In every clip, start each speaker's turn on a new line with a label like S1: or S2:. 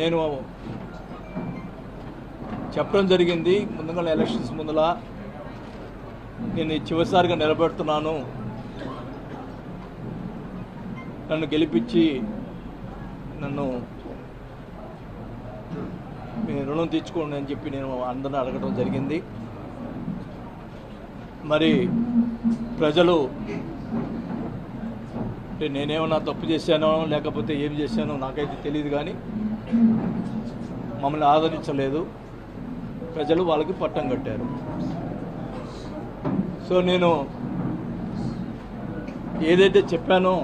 S1: నేను చెప్పడం జరిగింది ముందుగా ఎలక్షన్స్ ముందల నేను చివరిసారిగా నిలబెడుతున్నాను, నన్ను గెలిపించి నన్ను మీ రుణం తీర్చుకోండి అని చెప్పి నేను అందరిని అడగడం జరిగింది. మరి ప్రజలు అంటే నేనేమన్నా తప్పు చేశానో లేకపోతే ఏం చేశానో నాకైతే తెలియదు, కానీ మమ్మల్ని ఆదరించలేదు. ప్రజలు వాళ్ళకి పట్టం కట్టారు. సో నేను ఏదైతే చెప్పానో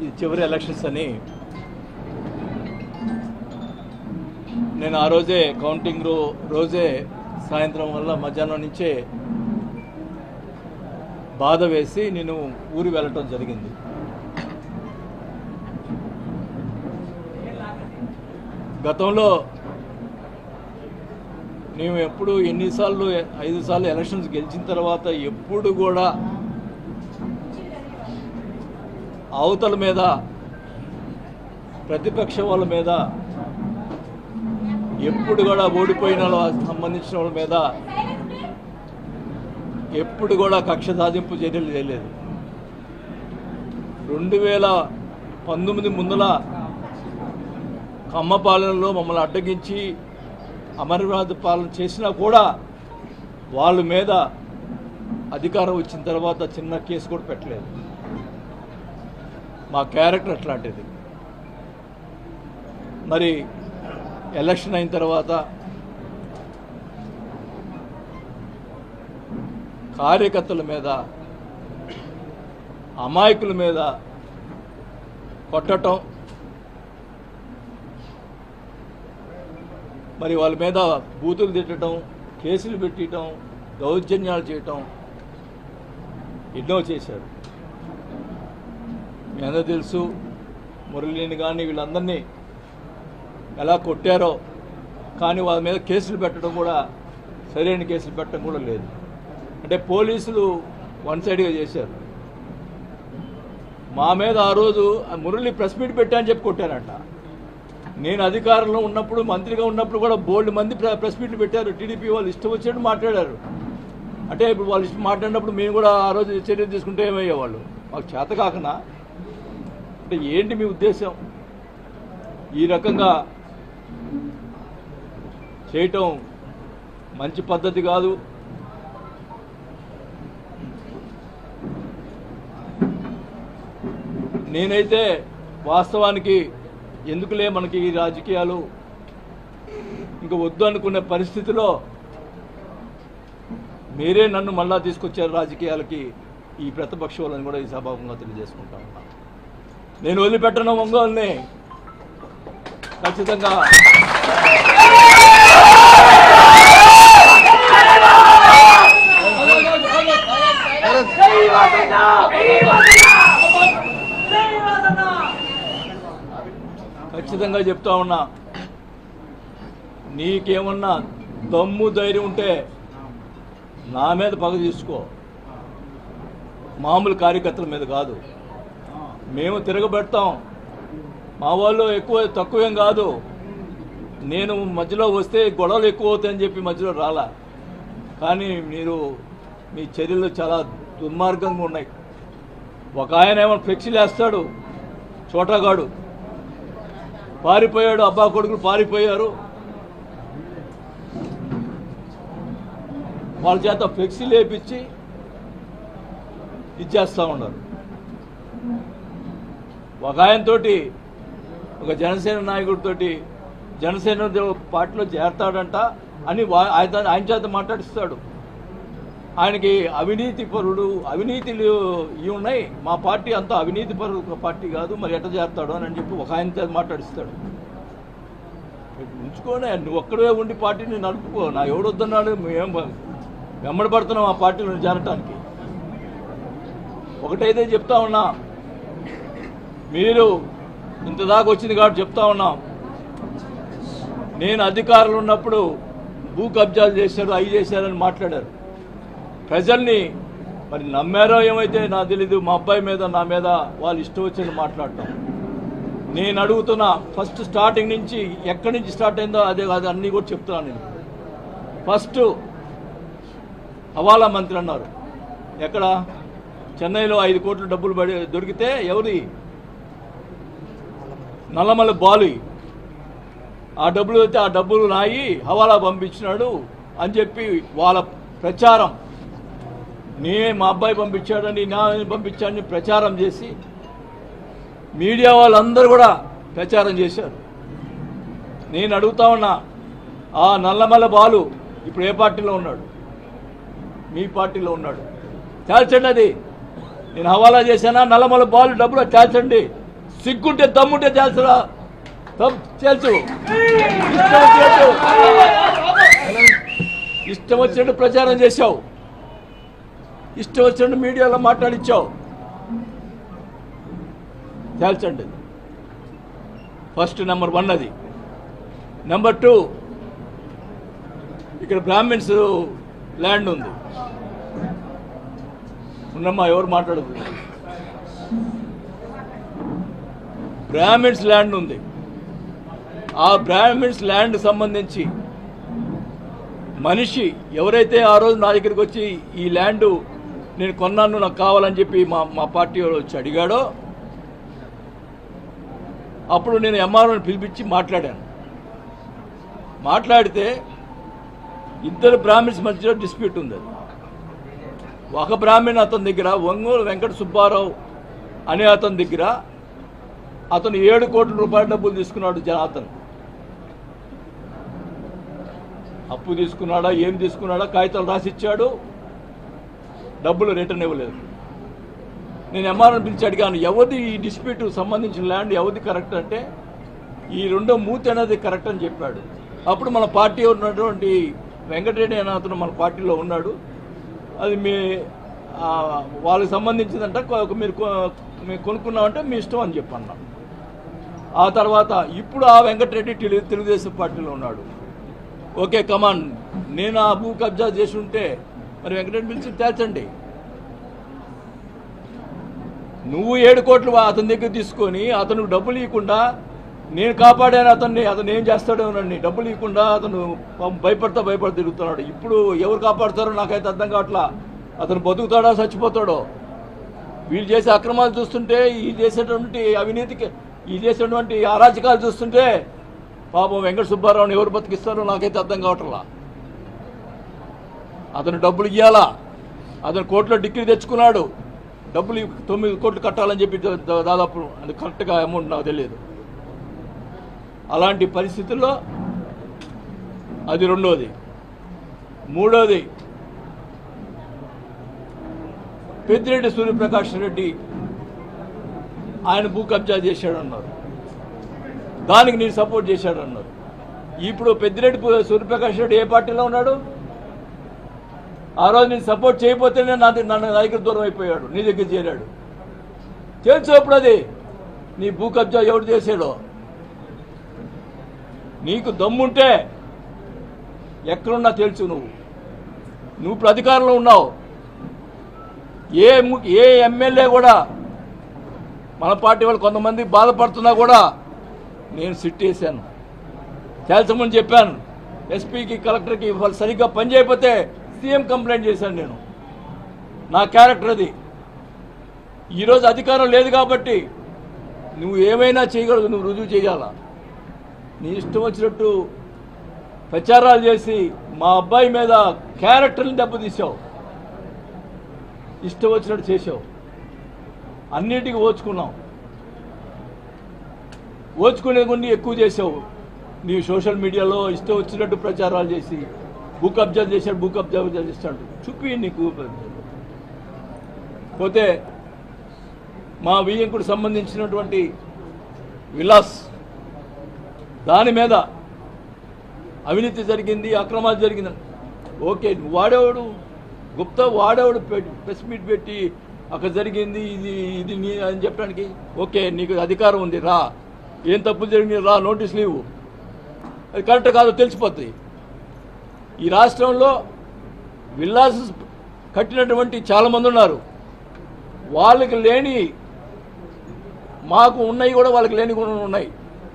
S1: ఇది చివరి ఎలక్షన్స్ అని, నేను ఆ రోజే కౌంటింగ్ రోజే సాయంత్రం వల్ల మధ్యాహ్నం నుంచే బాధ వేసి నేను ఊరు వెళ్ళటం జరిగింది. గతంలో మేము ఎప్పుడు ఎన్నిసార్లు 5 సార్లు ఎలక్షన్స్ గెలిచిన తర్వాత ఎప్పుడు కూడా అవతల మీద ప్రతిపక్ష వాళ్ళ మీద ఎప్పుడు కూడా ఓడిపోయిన సంబంధించిన వాళ్ళ మీద ఎప్పుడు కూడా కక్ష సాధింపు చర్యలు చేయలేదు. 2019 ముందల కమ్మపాలనలో మమ్మల్ని అడ్డగించి అమరవాద పాలన చేసినా కూడా వాళ్ళ మీద అధికారం వచ్చిన తర్వాత చిన్న కేసు కూడా పెట్టలేదు. మా క్యారెక్టర్ అట్లాంటిది. మరి ఎలక్షన్ అయిన తర్వాత కార్యకర్తల మీద అమాయకుల మీద కొట్టడం, మరి వాళ్ళ మీద బూతులు తిట్టడం, కేసులు పెట్టడం, దౌర్జన్యాలు చేయటం ఎన్నో చేశారు. మీ అందరూ తెలుసు. మురళిని కానీ వీళ్ళందరినీ ఎలా కొట్టారో, కానీ వాళ్ళ మీద కేసులు పెట్టడం కూడా సరైన కేసులు పెట్టడం కూడా లేదు. అంటే పోలీసులు వన్ సైడ్గా చేశారు. మా మీద ఆ రోజు మురళి ప్రెస్ మీట్ పెట్టా అని చెప్పి కొట్టారంట. నేను అధికారంలో ఉన్నప్పుడు, మంత్రిగా ఉన్నప్పుడు కూడా బోల్డ్ మంది ప్రెస్ మీట్లు పెట్టారు. టీడీపీ వాళ్ళు ఇష్టం వచ్చినట్టు మాట్లాడారు. అంటే ఇప్పుడు వాళ్ళు ఇష్టం మాట్లాడినప్పుడు మేము కూడా ఆ రోజు చర్య తీసుకుంటే ఏమయ్యేవాళ్ళు? మాకు చేత కాకనా? అంటే ఏంటి మీ ఉద్దేశం? ఈ రకంగా చేయటం మంచి పద్ధతి కాదు. నేనైతే వాస్తవానికి ఎందుకులే మనకి ఈ రాజకీయాలు ఇంకా వద్దు అనుకునే పరిస్థితిలో మీరే నన్ను మళ్ళా తీసుకొచ్చారు రాజకీయాలకి, ఈ ప్రతిపక్ష వాళ్ళని కూడా ఈ సభాముఖంగా తెలియజేసుకుంటా ఉన్నా. నేను వదిలిపెట్టను ఒంగోలుని. ఖచ్చితంగా ఖచ్చితంగా చెప్తా ఉన్నా, నీకేమన్నా దమ్ము ధైర్యం ఉంటే నా మీద పగ తీసుకో, మామూలు కార్యకర్తల మీద కాదు. మేము తిరగబెడతాం. మా వాళ్ళు ఎక్కువ తక్కువేం కాదు. నేను మధ్యలో వస్తే గొడవలు ఎక్కువ అవుతాయని చెప్పి మధ్యలో రాలా. కానీ మీరు మీ చర్యలు చాలా దుర్మార్గంగా ఉన్నాయి. ఒక ఆయన ఏమో ఫ్లెక్సీలు వేస్తాడు, చోటాగాడు పారిపోయాడు, అబ్బా కొడుకులు పారిపోయారు. వాళ్ళ చేత ఫ్లెక్సీలు వేపించి ఇచ్చేస్తూ ఉన్నారు. ఒక ఆయనతోటి, ఒక జనసేన నాయకుడితోటి జనసేన పార్టీలో చేరతాడంట అని ఆయన చేత మాట్లాడిస్తాడు. ఆయనకి అవినీతి పరుడు, అవినీతిలు ఇవి ఉన్నాయి, మా పార్టీ అంతా అవినీతి పరుడు పార్టీ కాదు, మరి ఎట్ట చేస్తాడు అని చెప్పి ఒక ఆయన చేత మాట్లాడిస్తాడు. ఉంచుకోనే, నువ్వు ఒక్కడే ఉండి పార్టీని నడుపుకో. నా ఎవడొద్దన్నాడు, మేము వెంబడబడుతున్నాం ఆ పార్టీలో చేరటానికి. ఒకటైతే చెప్తా ఉన్నా, మీరు ఇంతదాకా వచ్చింది కాబట్టి చెప్తా ఉన్నాం, నేను అధికారులు ఉన్నప్పుడు భూ కబ్జాలు చేశారు, అవి చేశారని మాట్లాడారు. ప్రజల్ని మరి నమ్మారో ఏమైతే నాకు తెలీదు. మా అబ్బాయి మీద, నా మీద వాళ్ళు ఇష్టం వచ్చింది మాట్లాడటం. నేను అడుగుతున్నా ఫస్ట్ స్టార్టింగ్ నుంచి ఎక్కడి నుంచి స్టార్ట్ అయిందో అదే కాదు అన్నీ కూడా చెప్తున్నాను నేను. ఫస్ట్ హవాలా మంత్రి అన్నారు. ఎక్కడ? చెన్నైలో 5 కోట్ల డబ్బులు దొరికితే ఎవరి? నల్లమల్ల బాలు. ఆ డబ్బులు అయితే ఆ డబ్బులు నాయి హవాలా పంపించినాడు అని చెప్పి వాళ్ళ ప్రచారం. మా అబ్బాయి పంపించాడని నేను పంపించాడని ప్రచారం చేసి మీడియా వాళ్ళందరూ కూడా ప్రచారం చేశారు. నేను అడుగుతా ఉన్నా, ఆ నల్లమల్ల బాలు ఇప్పుడు ఏ పార్టీలో ఉన్నాడు? మీ పార్టీలో ఉన్నాడు. తేల్చండి. అది నేను హవాలా చేశానా? నల్లమల్ల బాలు డబ్బులు తేల్చండి. సిగ్గుంటే దమ్ముంటే తేల్చరా? తేల్చు. ఇష్టం వచ్చినట్టు ప్రచారం చేశావు, ఇష్టం వచ్చినట్టు మీడియాలో మాట్లాడిచ్చావు. తేల్చండి. ఫస్ట్ నెంబర్ 1 అది. నెంబర్ 2, ఇక్కడ బ్రాహ్మిన్స్ ల్యాండ్ ఉంది. ఉన్నమ్మా, ఎవరు మాట్లాడదు? బ్రాహ్మిన్స్ ల్యాండ్ ఉంది. ఆ బ్రాహ్మిన్స్ ల్యాండ్ సంబంధించి మనిషి ఎవరైతే ఆ రోజు నా దగ్గరికి వచ్చి ఈ ల్యాండ్ నేను కొన్నాను, నాకు కావాలని చెప్పి మా పార్టీ వచ్చి అడిగాడో, అప్పుడు నేను ఎంఆర్ఓని పిలిపించి మాట్లాడాను. మాట్లాడితే ఇద్దరు బ్రాహ్మిన్స్ మధ్యలో డిస్ప్యూట్ ఉంది. ఒక బ్రాహ్మణ్ అతని దగ్గర ఒంగోలు వెంకట సుబ్బారావు అనే అతని దగ్గర అతను 7 కోట్ల రూపాయల డబ్బులు తీసుకున్నాడు. అతను అప్పు తీసుకున్నాడా, ఏం తీసుకున్నాడా, కాగితాలు రాసిచ్చాడు, డబ్బులు రిటర్న్ ఇవ్వలేదు. నేను ఎంఆర్ఓని పిలిచి అడిగాను, ఎవరిది ఈ డిస్ప్యూట్ సంబంధించిన ల్యాండ్ ఎవరిది కరెక్ట్ అంటే, ఈ రెండో మూర్తి అనేది కరెక్ట్ అని చెప్పాడు. అప్పుడు మన పార్టీ ఉన్నటువంటి వెంకటరెడ్డి అనే అతను మన పార్టీలో ఉన్నాడు. అది వాళ్ళకి సంబంధించిందంట, మీరు కొనుక్కున్నామంటే మీ ఇష్టం అని చెప్పన్నా. ఆ తర్వాత ఇప్పుడు ఆ వెంకటరెడ్డి తెలుగుదేశం పార్టీలో ఉన్నాడు. ఓకే కమాన్, నేను ఆ భూ కబ్జా చేసి ఉంటే మరి వెంకటరెడ్డి పిలిచి తేల్చండి. నువ్వు 7 కోట్లు అతని దగ్గర తీసుకొని అతను డబ్బులు ఇవ్వకుండా నేను కాపాడాను అతన్ని, అతను ఏం చేస్తాడోనండి, డబ్బులు ఇవ్వకుండా అతను భయపడతా తిరుగుతున్నాడు. ఇప్పుడు ఎవరు కాపాడుతారో నాకైతే అర్థం కావట్లా. అతను బతుకుతాడో చచ్చిపోతాడో? వీళ్ళు చేసే అక్రమాలు చూస్తుంటే, ఈ చేసేటువంటి అవినీతికి, ఈ చేసేటువంటి అరాచకాలు చూస్తుంటే పాపం వెంకట సుబ్బారావుని ఎవరు బతికిస్తారో నాకైతే అర్థం కావట్లా. అతను డబ్బులు ఇవ్వాలా, అతను కోర్టులో డిగ్రీ తెచ్చుకున్నాడు, డబ్బులు 9 కోట్లు కట్టాలని చెప్పి దాదాపు అది కరెక్ట్గా అమౌంట్ నాకు తెలియదు. అలాంటి పరిస్థితుల్లో అది రెండోది. మూడోది, పెద్దిరెడ్డి సూర్యప్రకాష్ రెడ్డి ఆయన భూ కబ్జా చేశాడన్నారు, దానికి నేను సపోర్ట్ చేశాడన్నారు. ఇప్పుడు పెద్దిరెడ్డి సూర్యప్రకాష్ రెడ్డి ఏ పార్టీలో ఉన్నాడు? ఆ రోజు నేను సపోర్ట్ చేయకపోతేనే నన్ను దగ్గర దూరం అయిపోయాడు, నీ దగ్గర చేరాడు. తెలుసు అప్పుడు అది నీ భూ కబ్జా ఎవడు చేశాడో. నీకు దమ్ముంటే ఎక్కడున్నా తెలుసు. నువ్వు ఇప్పుడు అధికారంలో ఉన్నావు. ఏ ఎమ్మెల్యే కూడా, మన పార్టీ వాళ్ళు కొంతమంది బాధపడుతున్నా కూడా నేను సిట్ వేసాను, తేల్చమని చెప్పాను. ఎస్పీకి కలెక్టర్కి వాళ్ళు సరిగ్గా పని చేయకపోతే సీఎం కంప్లైంట్ చేశాను. నేను నా క్యారెక్టర్ అది. ఈరోజు అధికారం లేదు కాబట్టి నువ్వు ఏమైనా చేయగలదు, నువ్వు రుజువు చేయాలా. నీ ఇష్టం వచ్చినట్టు ప్రచారాలు చేసి మా అబ్బాయి మీద క్యారెక్టర్ని దెబ్బతీసావు, ఇష్టం వచ్చినట్టు చేసావు. అన్నిటికీ ఓచుకున్నావు, ఓచుకునే కొన్ని ఎక్కువ చేసావు. నీ సోషల్ మీడియాలో ఇష్టం వచ్చినట్టు ప్రచారాలు చేసి భూ కబ్జా చేశాడు, భూ కబ్జా చేస్తాడు చూపి నీకు. పోతే మా వియ్యంకుడు సంబంధించినటువంటి విలాస్, దాని మీద అవినీతి జరిగింది, అక్రమాలు జరిగింది. ఓకే, వాడేవాడు గుప్తా, వాడేవాడు ప్రెస్ మీట్ పెట్టి అక్కడ జరిగింది ఇది నీ అని చెప్పడానికి. ఓకే, నీకు అధికారం ఉంది, రా, ఏం తప్పులు జరిగింది రా, నోటీసులు ఇవ్వు. అది కరెక్ట్ కాదో తెలిసిపోతుంది. ఈ రాష్ట్రంలో విల్లాస్ కట్టినటువంటి చాలామంది ఉన్నారు. వాళ్ళకి లేని మాకు ఉన్నాయి కూడా వాళ్ళకి లేని కూడా ఉన్నాయి.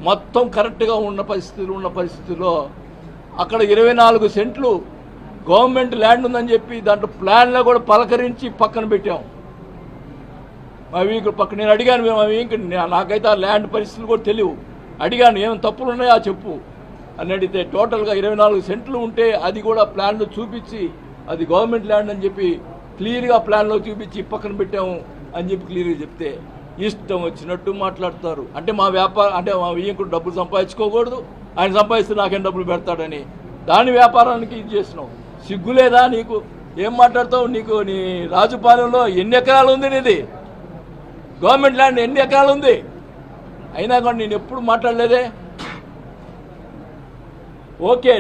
S1: మొత్తం కరెక్ట్గా ఉన్న పరిస్థితుల్లో అక్కడ 24 సెంట్లు గవర్నమెంట్ ల్యాండ్ ఉందని చెప్పి దాంట్లో ప్లాన్లో కూడా పలకరించి పక్కన పెట్టాం. మా వీకు పక్కన నేను అడిగాను, నాకైతే ఆ ల్యాండ్ పరిస్థితులు కూడా తెలియవు. అడిగాను ఏమైనా తప్పులు ఉన్నాయా చెప్పు అని అడిగితే టోటల్గా 24 సెంట్లు ఉంటే అది కూడా ప్లాన్లో చూపించి అది గవర్నమెంట్ ల్యాండ్ అని చెప్పి క్లియర్గా ప్లాన్లో చూపించి పక్కన పెట్టాము అని చెప్పి క్లియర్గా చెప్తే ఇష్టం వచ్చినట్టు మాట్లాడతారు. అంటే మా వ్యాపారం అంటే మా వియ్యంకుడు డబ్బులు సంపాదించుకోకూడదు, ఆయన సంపాదిస్తే నాకేం డబ్బులు పెడతాడని దాని వ్యాపారానికి ఇది చేసినావు. సిగ్గులేదా నీకు? ఏం మాట్లాడతావు? నీకు నీ రాజుపాలెంలో ఎన్ని ఎకరాలు ఉంది? నీది గవర్నమెంట్ ల్యాండ్ ఎన్ని ఎకరాలు ఉంది? అయినా కానీ నేను ఎప్పుడు మాట్లాడలేదే. ఓకే,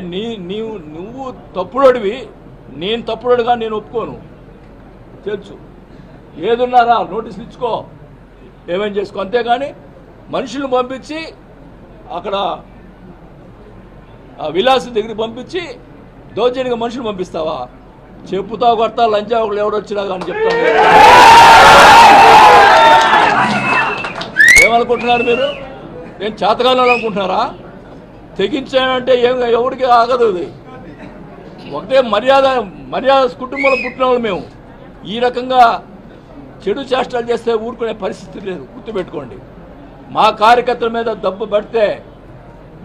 S1: నువ్వు తప్పుడోడివి, నేను తప్పుడోడుగా నేను ఒప్పుకోను, తెలుసు. ఏదున్నారా నోటీసులు ఇచ్చుకో, ఏమేం చేసుకో, అంతేగాని మనుషులను పంపించి అక్కడ విలాస్ దగ్గరికి పంపించి దౌర్జన్యంగా మనుషులు పంపిస్తావా? చెప్పుతా కొడతా లంచా ఒకళ్ళు ఎవడొచ్చినా కానీ చెప్తాను. ఏమనుకుంటున్నారు మీరు? నేను చేతకాలను అనుకుంటున్నారా? తెగించానంటే ఎవరికి ఆగదు. అది ఒకటే మర్యాద కుటుంబంలో పుట్టిన వాళ్ళు మేము. ఈ రకంగా చెడు చేష్టలు చేస్తే ఊరుకునే పరిస్థితి లేదు, గుర్తుపెట్టుకోండి. మా కార్యకర్తల మీద దెబ్బ పడితే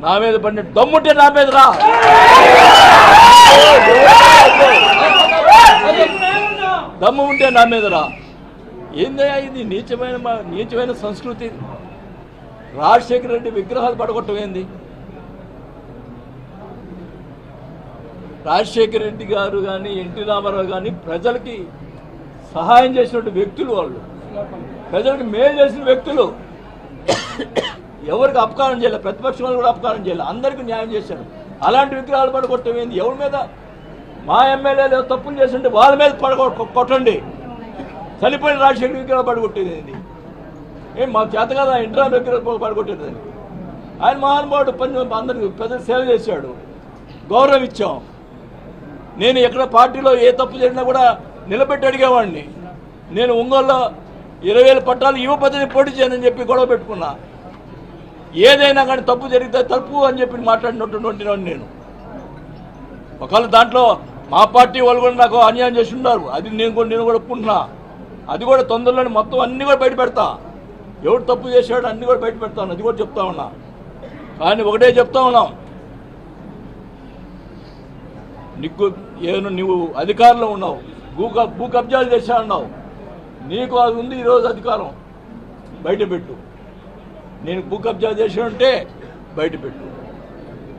S1: నా మీద పడిన దమ్ముంటే నా మీద రా. దమ్ము ఉంటే నా మీద రా. ఏందయ్యా ఇది? నీచమైన సంస్కృతి. రాజశేఖర రెడ్డి విగ్రహాలు పడగొట్టం ఏంది? రాజశేఖర రెడ్డి గారు కానీ ఎన్టీ రామారావు కానీ ప్రజలకి సహాయం చేసినటువంటి వ్యక్తులు, వాళ్ళు ప్రజలకు మేలు చేసిన వ్యక్తులు. ఎవరికి అపకారం చేయలేదు, ప్రతిపక్షం వాళ్ళు కూడా అపకారం చేయలేదు, అందరికీ న్యాయం చేశారు. అలాంటి విగ్రహాలు పడగొట్టం ఏంది? ఎవరి మీద? మా ఎమ్మెల్యేలు తప్పులు చేస్తుంటే వాళ్ళ మీద కొట్టండి. చనిపోయిన రాజశేఖర విగ్రహాలు పడగొట్టేది ఏంది? ఏం మాకు చేత కదా ఇంట్రా విగ్రహాలు పడగొట్టేది? ఆయన మహానుభావుడు అందరికి ప్రజలు సేవ చేశాడు, గౌరవం ఇచ్చాం. నేను ఎక్కడ పార్టీలో ఏ తప్పు చేసినా కూడా నిలబెట్టి అడిగేవాడిని. నేను ఒంగోలులో 20,000 పట్టాలు యువ పద్ధతిని పోటీ చేయనని చెప్పి గొడవ పెట్టుకున్నా. ఏదైనా కానీ తప్పు జరిగితే తప్పు అని చెప్పి మాట్లాడినటువంటి నేను. ఒకవేళ దాంట్లో మా పార్టీ వాళ్ళు కూడా నాకు అన్యాయం చేసి ఉన్నారు, అది నేను కూడా ఒప్పుకుంటున్నా. అది కూడా తొందరలోనే మొత్తం అన్నీ కూడా బయట పెడతా. ఎవడు తప్పు చేశాడు అన్నీ కూడా బయట పెడతాను, అది కూడా చెప్తా ఉన్నా. కానీ ఒకటే చెప్తా ఉన్నాం, నువ్వు అధికారంలో ఉన్నావు, భూ కబ్జాలు చేశా ఉన్నావు, నీకు అది ఉంది ఈరోజు అధికారం, బయట పెట్టు. నేను భూ కబ్జా చేశానంటే బయట పెట్టు.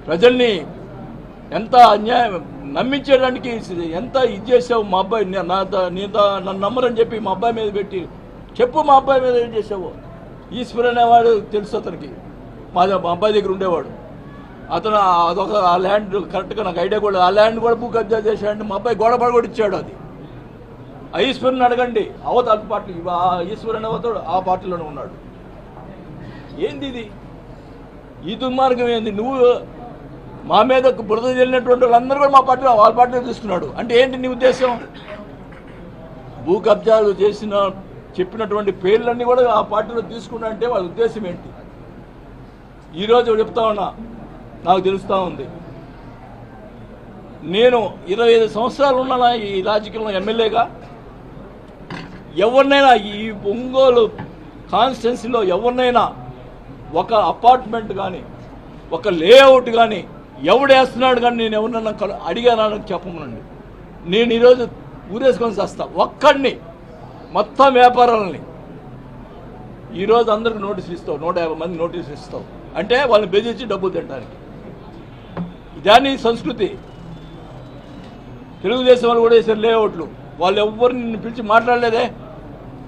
S1: ప్రజల్ని ఎంత అన్యాయం నమ్మించడానికి ఎంత ఇది చేసావు. మా అబ్బాయి నన్ను నమ్మరని చెప్పి మా అబ్బాయి మీద పెట్టి చెప్పు, మా అబ్బాయి మీద ఏం చేసావు. ఈశ్వర్ అనేవాడు తెలుసు అతనికి, మా అబ్బాయి దగ్గర ఉండేవాడు. అతను అదొక ఆ ల్యాండ్ కరెక్ట్గా నాకు ఐడియా కూడా, ఆ ల్యాండ్ కూడా భూ కబ్జా చేశాడంటే మా అబ్బాయి గోడ పడగొట్టి ఇచ్చాడు. అది ఈశ్వరుని అడగండి, అవతల పార్టీ ఈశ్వర్ అనే అవతాడు ఆ పార్టీలోనే ఉన్నాడు. ఏంది ఇది? ఈ దుర్మార్గం ఏంది? నువ్వు మా మీద బురద చెల్లినటువంటి వాళ్ళందరూ కూడా మా పార్టీలో వాళ్ళ పార్టీలో తీసుకున్నాడు అంటే ఏంటి నీ ఉద్దేశం? భూ కబ్జాలు చేసిన చెప్పినటువంటి పేర్లన్నీ కూడా ఆ పార్టీలో తీసుకున్నా అంటే వాళ్ళ ఉద్దేశం ఏంటి? ఈరోజు చెప్తా ఉన్నా, నాకు తెలుస్తూ ఉంది. నేను 25 సంవత్సరాలు ఉన్నానా ఈ రాజకీయంలో ఎమ్మెల్యేగా. ఎవరినైనా ఈ ఒంగోలు కాన్స్టిట్యున్సీలో ఎవరినైనా ఒక అపార్ట్మెంట్ కానీ ఒక లేఅవుట్ కానీ ఎవడేస్తున్నాడు కానీ నేను ఎవరినన్నా అడిగానని చెప్పమనండి. నేను ఈరోజు ఊరేసుకొని చేస్తా ఒక్కడిని, మొత్తం వ్యాపారాలని. ఈరోజు అందరికి నోటీసులు ఇస్తావు, 150 మంది నోటీసులు ఇస్తావు అంటే వాళ్ళని బెదిరించి డబ్బులు తినడానికి. ఇదాన్ని సంస్కృతి. తెలుగుదేశం వాళ్ళు కూడా వేసారు లేఅవుట్లు, వాళ్ళు ఎవరిని నిన్ను పిలిచి మాట్లాడలేదే,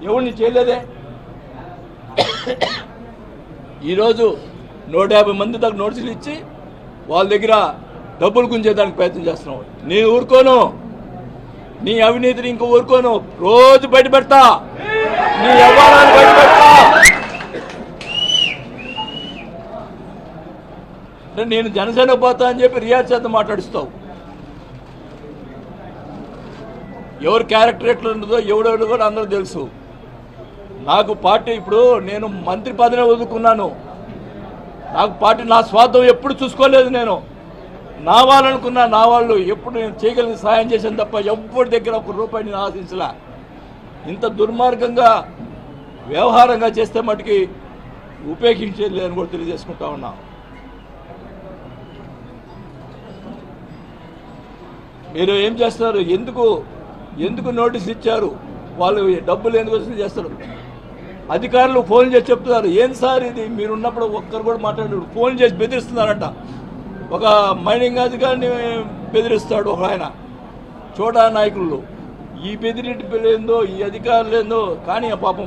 S1: ఎవరిని చేయలేదే. ఈరోజు 150 మంది దాకా నోటీసులు ఇచ్చి వాళ్ళ దగ్గర డబ్బులు గుంజేదానికి ప్రయత్నం చేస్తున్నావు. నేను ఊరుకోను, నీ అవినీతిని ఇంకో ఊరుకోను. రోజు బయట పెడతా, నీ వ్యవహారాలు బయట పెడతా. నేను జనసేన పోతా అని చెప్పి రియాజ్ చేత మాట్లాడిస్తావు. ఎవరు క్యారెక్టర్ ఎట్లా ఉండదో ఎవడెవడో కూడా అందరూ తెలుసు. నాకు పార్టీ ఇప్పుడు నేను మంత్రి పదవిని వదులుకున్నాను. నాకు పార్టీ నా స్వార్థం ఎప్పుడు చూసుకోలేదు. నేను నా వాళ్ళనుకున్నా, నా వాళ్ళు ఎప్పుడు నేను చేయగలిగిన సాయం చేశాను తప్ప ఎవ్వరి దగ్గర ఒక రూపాయి నేను ఆశించలే. ఇంత దుర్మార్గంగా వ్యవహారంగా చేస్తే మటుకి ఉపేక్షించేది లేదని కూడా తెలియజేసుకుంటా ఉన్నా. మీరు ఏం చేస్తారు? ఎందుకు నోటీస్ ఇచ్చారు? వాళ్ళు డబ్బులు ఎందుకు వసూలు చేస్తారు? అధికారులు ఫోన్ చేసి చెప్తున్నారు, ఏం సార్ ఇది మీరున్నప్పుడు ఒక్కరు కూడా మాట్లాడారు. ఫోన్ చేసి బెదిరిస్తున్నారంట. ఒక మైనింగ్ అధికారిని బెదిరిస్తాడు ఒక ఆయన, చోటా నాయకులు. ఈ బెదిరింటి ఏందో, ఈ అధికారులు ఏందో. కానీ పాపం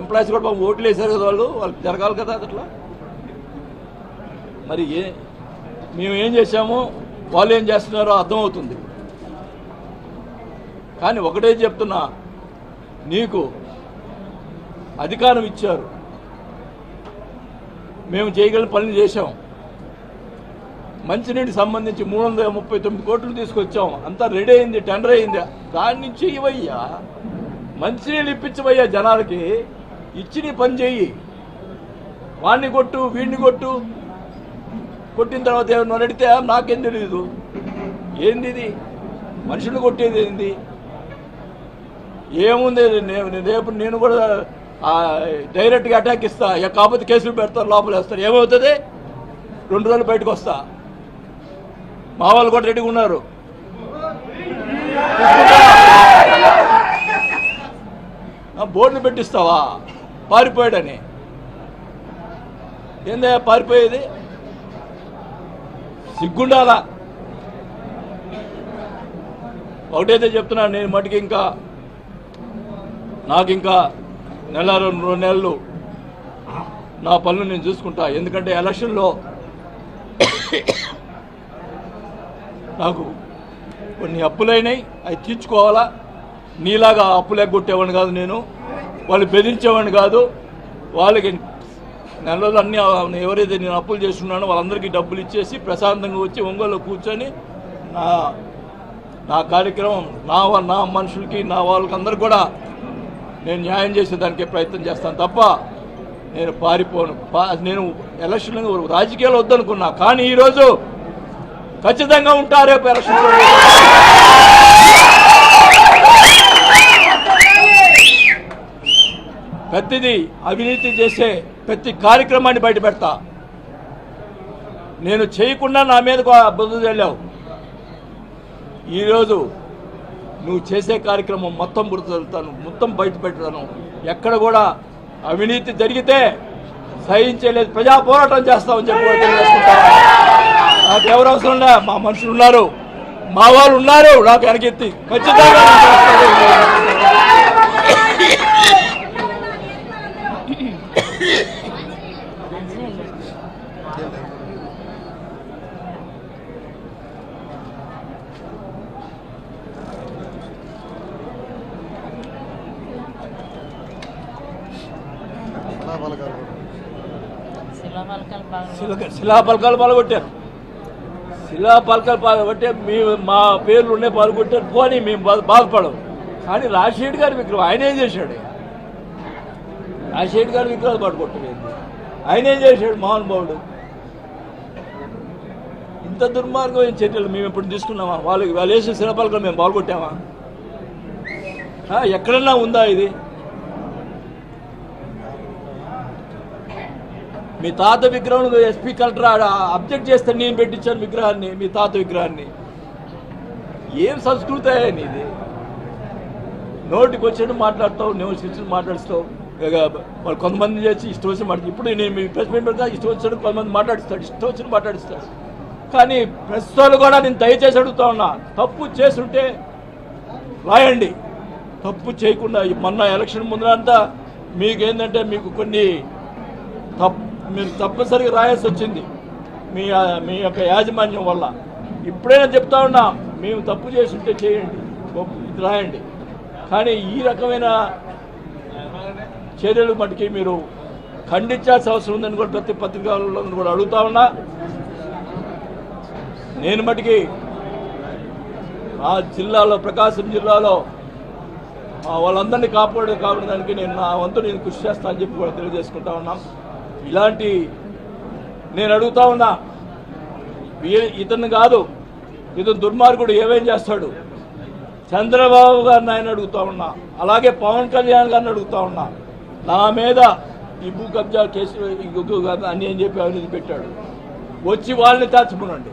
S1: ఎంప్లాయీస్ కూడా పాపం ఓట్లు వేశారు కదా, వాళ్ళకి జరగాలి కదా అట్లా. మరి మేము ఏం చేశామో వాళ్ళు ఏం చేస్తున్నారో అర్థమవుతుంది. కానీ ఒకటే చెప్తున్నా, నీకు అధికారం ఇచ్చారు, మేము చేయగలిగిన పనులు చేశాం. మంచినీటికి సంబంధించి 339 కోట్లు తీసుకొచ్చాం. అంతా రెడీ అయింది, టెండర్ అయింది. దాని నుంచి ఇవయ్యా మంచినీళ్ళు ఇప్పించవయ్యా జనాలకి. ఇచ్చి నీ పని చెయ్యి. వాడిని కొట్టు, వీడిని కొట్టిన తర్వాత ఏమన్నా అడిగితే నాకేం తెలియదు. ఏంది ఇది? మనుషులు కొట్టేది ఏంది? ఏముంది? రేపు నేను కూడా డైరెక్ట్గా అటాక్ ఇస్తా. కాకపోతే కేసులు పెడతారు, లోపల వేస్తారు. ఏమవుతుంది? 2 రోజులు బయటకు వస్తా. మా వాళ్ళు కూడా రెడీగా ఉన్నారు. బోర్డులు పెట్టిస్తావా పారిపోయాడని? ఏందా పారిపోయేది? సిగ్గుండాలా? ఒకటైతే చెప్తున్నా, నేను మటుకి నాకు ఇంకా 1-2 నెలలు నా పనులు నేను చూసుకుంటా. ఎందుకంటే ఎలక్షన్లో నాకు కొన్ని అప్పులైనాయి, అవి తీర్చుకోవాలా. నీలాగా అప్పులు ఎగ్గొట్టేవాడిని కాదు నేను, వాళ్ళు బెదిరించేవాడిని కాదు. వాళ్ళకి నెలలో అన్నీ ఎవరైతే నేను అప్పులు చేస్తున్నానో వాళ్ళందరికీ డబ్బులు ఇచ్చేసి ప్రశాంతంగా వచ్చి ఒంగోలు కూర్చొని నా కార్యక్రమం, నా మనుషులకి, నా వాళ్ళకి అందరికి కూడా నేను న్యాయం చేసేదానికి ప్రయత్నం చేస్తాను తప్ప నేను పారిపోను. నేను ఎలక్షన్ రాజకీయాలు వద్దనుకున్నా, కానీ ఈరోజు ఖచ్చితంగా ఉంటా. రేపు ఎలక్షన్ ప్రతిదీ అవినీతి చేసే ప్రతి కార్యక్రమాన్ని బయట పెడతా. నేను చేయకుండా నా మీదకు బుద్ధి చల్లావు. ఈరోజు నువ్వు చేసే కార్యక్రమం మొత్తం బుద్ధి చల్లుతాను, మొత్తం బయట పెడతాను. ఎక్కడ కూడా అవినీతి జరిగితే సహించలేదు, ప్రజా పోరాటం చేస్తామని చెప్పి తెలియజేసుకుంటా. నాకు ఎవరు అవసరం లే, మా మనుషులు ఉన్నారు, మా వాళ్ళు ఉన్నారు. నాకు వెనకెత్తి ఖచ్చితంగా శిలాపలకాలు పాల్గొట్టారు. శిలాపలకాలు పాల్గొట్టే మా పేర్లు ఉన్నాయి, పాల్గొట్టారు. పోనీ మేము బాధపడము. కానీ రాజశేఖర్ గారి విగ్రహం ఆయన ఏం చేశాడు? రాజశేఖర్ గారి విగ్రహాలు పట్టుకొట్టలేదు. ఆయన ఏం చేశాడు? మహానుభావుడు. ఇంత దుర్మార్గమైన చర్యలు మేము ఎప్పుడు తీసుకున్నామా? వాళ్ళు వేసిన శిలాపలకాలు మేము పాల్గొట్టామా? ఎక్కడన్నా ఉందా ఇది? మీ తాత విగ్రహం ఎస్పీ కలెక్టర్ అబ్జెక్ట్ చేస్తే నేను పెట్టించాను విగ్రహాన్ని, మీ తాత విగ్రహాన్ని. ఏం సంస్కృతి ఇది? నోటికి వచ్చేట్టు మాట్లాడతావు, నేను మాట్లాడుతావు. వాళ్ళు కొంతమంది చేసి ఇష్టం వచ్చి మాట్లాడు. ఇప్పుడు నేను మీ ప్రెస్ మీట్ పెడతా, ఇష్టం వచ్చినట్టు కొంతమంది మాట్లాడిస్తాడు, ఇష్టం వచ్చిన మాట్లాడిస్తాడు. కానీ ప్రస్తుతాలు కూడా నేను దయచేసి అడుగుతా ఉన్నా, తప్పు చేస్తుంటే రాయండి. తప్పు చేయకుండా మొన్న ఎలక్షన్ ముందరంతా మీకేంటంటే మీకు కొన్ని మీరు తప్పనిసరిగా రాయాల్సి వచ్చింది మీ యొక్క యాజమాన్యం వల్ల. ఇప్పుడైనా చెప్తా ఉన్నా, మేము తప్పు చేస్తుంటే చేయండి, ఇది రాయండి. కానీ ఈ రకమైన చర్యలు మటుకి మీరు ఖండించాల్సిన అవసరం ఉందని కూడా ప్రతి పత్రికల్లో కూడా అడుగుతా ఉన్నా. నేను మటుకి ఆ జిల్లాలో, ప్రకాశం జిల్లాలో వాళ్ళందరినీ కాపాడడానికి నేను నా వంతు నేను కృషి చేస్తా అని చెప్పి కూడా తెలియజేసుకుంటా ఉన్నాం. ఇలాంటి నేను అడుగుతా ఉన్నా, ఇతను కాదు, ఇతను దుర్మార్గుడు ఏమేం చేస్తాడు, చంద్రబాబు గారిని ఆయన అడుగుతా ఉన్నా, అలాగే పవన్ కళ్యాణ్ గారిని అడుగుతా ఉన్నా. నా మీద ఈ భూ కబ్జా కేసు అని అని చెప్పి అవినీతి పెట్టాడు. వచ్చి వాళ్ళని తెచ్చుకునండి,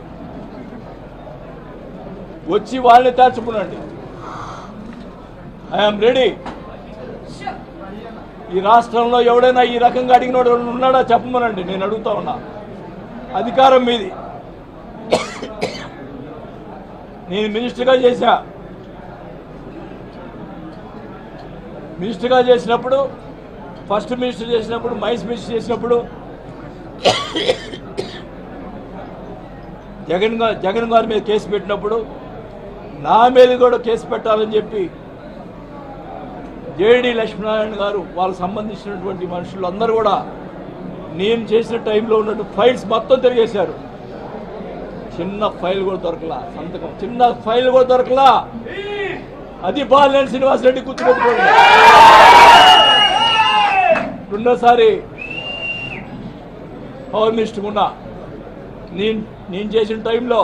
S1: వచ్చి వాళ్ళని తెచ్చుకునండి. I'm ready. ఈ రాష్ట్రంలో ఎవడైనా ఈ రకంగా అడిగినోడు ఉన్నాడా చెప్పమనండి, నేను అడుగుతా ఉన్నా. అధికారం మీది. నేను మినిస్టర్గా చేసినప్పుడు ఫస్ట్ మినిస్టర్ చేసినప్పుడు, మైన్స్ మినిస్టర్ చేసినప్పుడు జగన్ గారి మీద కేసు పెట్టినప్పుడు నా మీద కూడా కేసు పెట్టాలని చెప్పి జేడి లక్ష్మీనారాయణ గారు వాళ్ళకు సంబంధించినటువంటి మనుషులు అందరూ కూడా నేను చేసిన టైంలో ఉన్నట్టు ఫైల్స్ మొత్తం తిరిగేశారు. చిన్న ఫైల్ కూడా దొరకలా, సంతకం చిన్న ఫైల్ కూడా దొరకలా. అది బాలినేని శ్రీనివాసరెడ్డి గుర్తుపెట్టుకోండి. రెండోసారి పవర్ మినిస్టర్ ఉన్నా నేను చేసిన టైంలో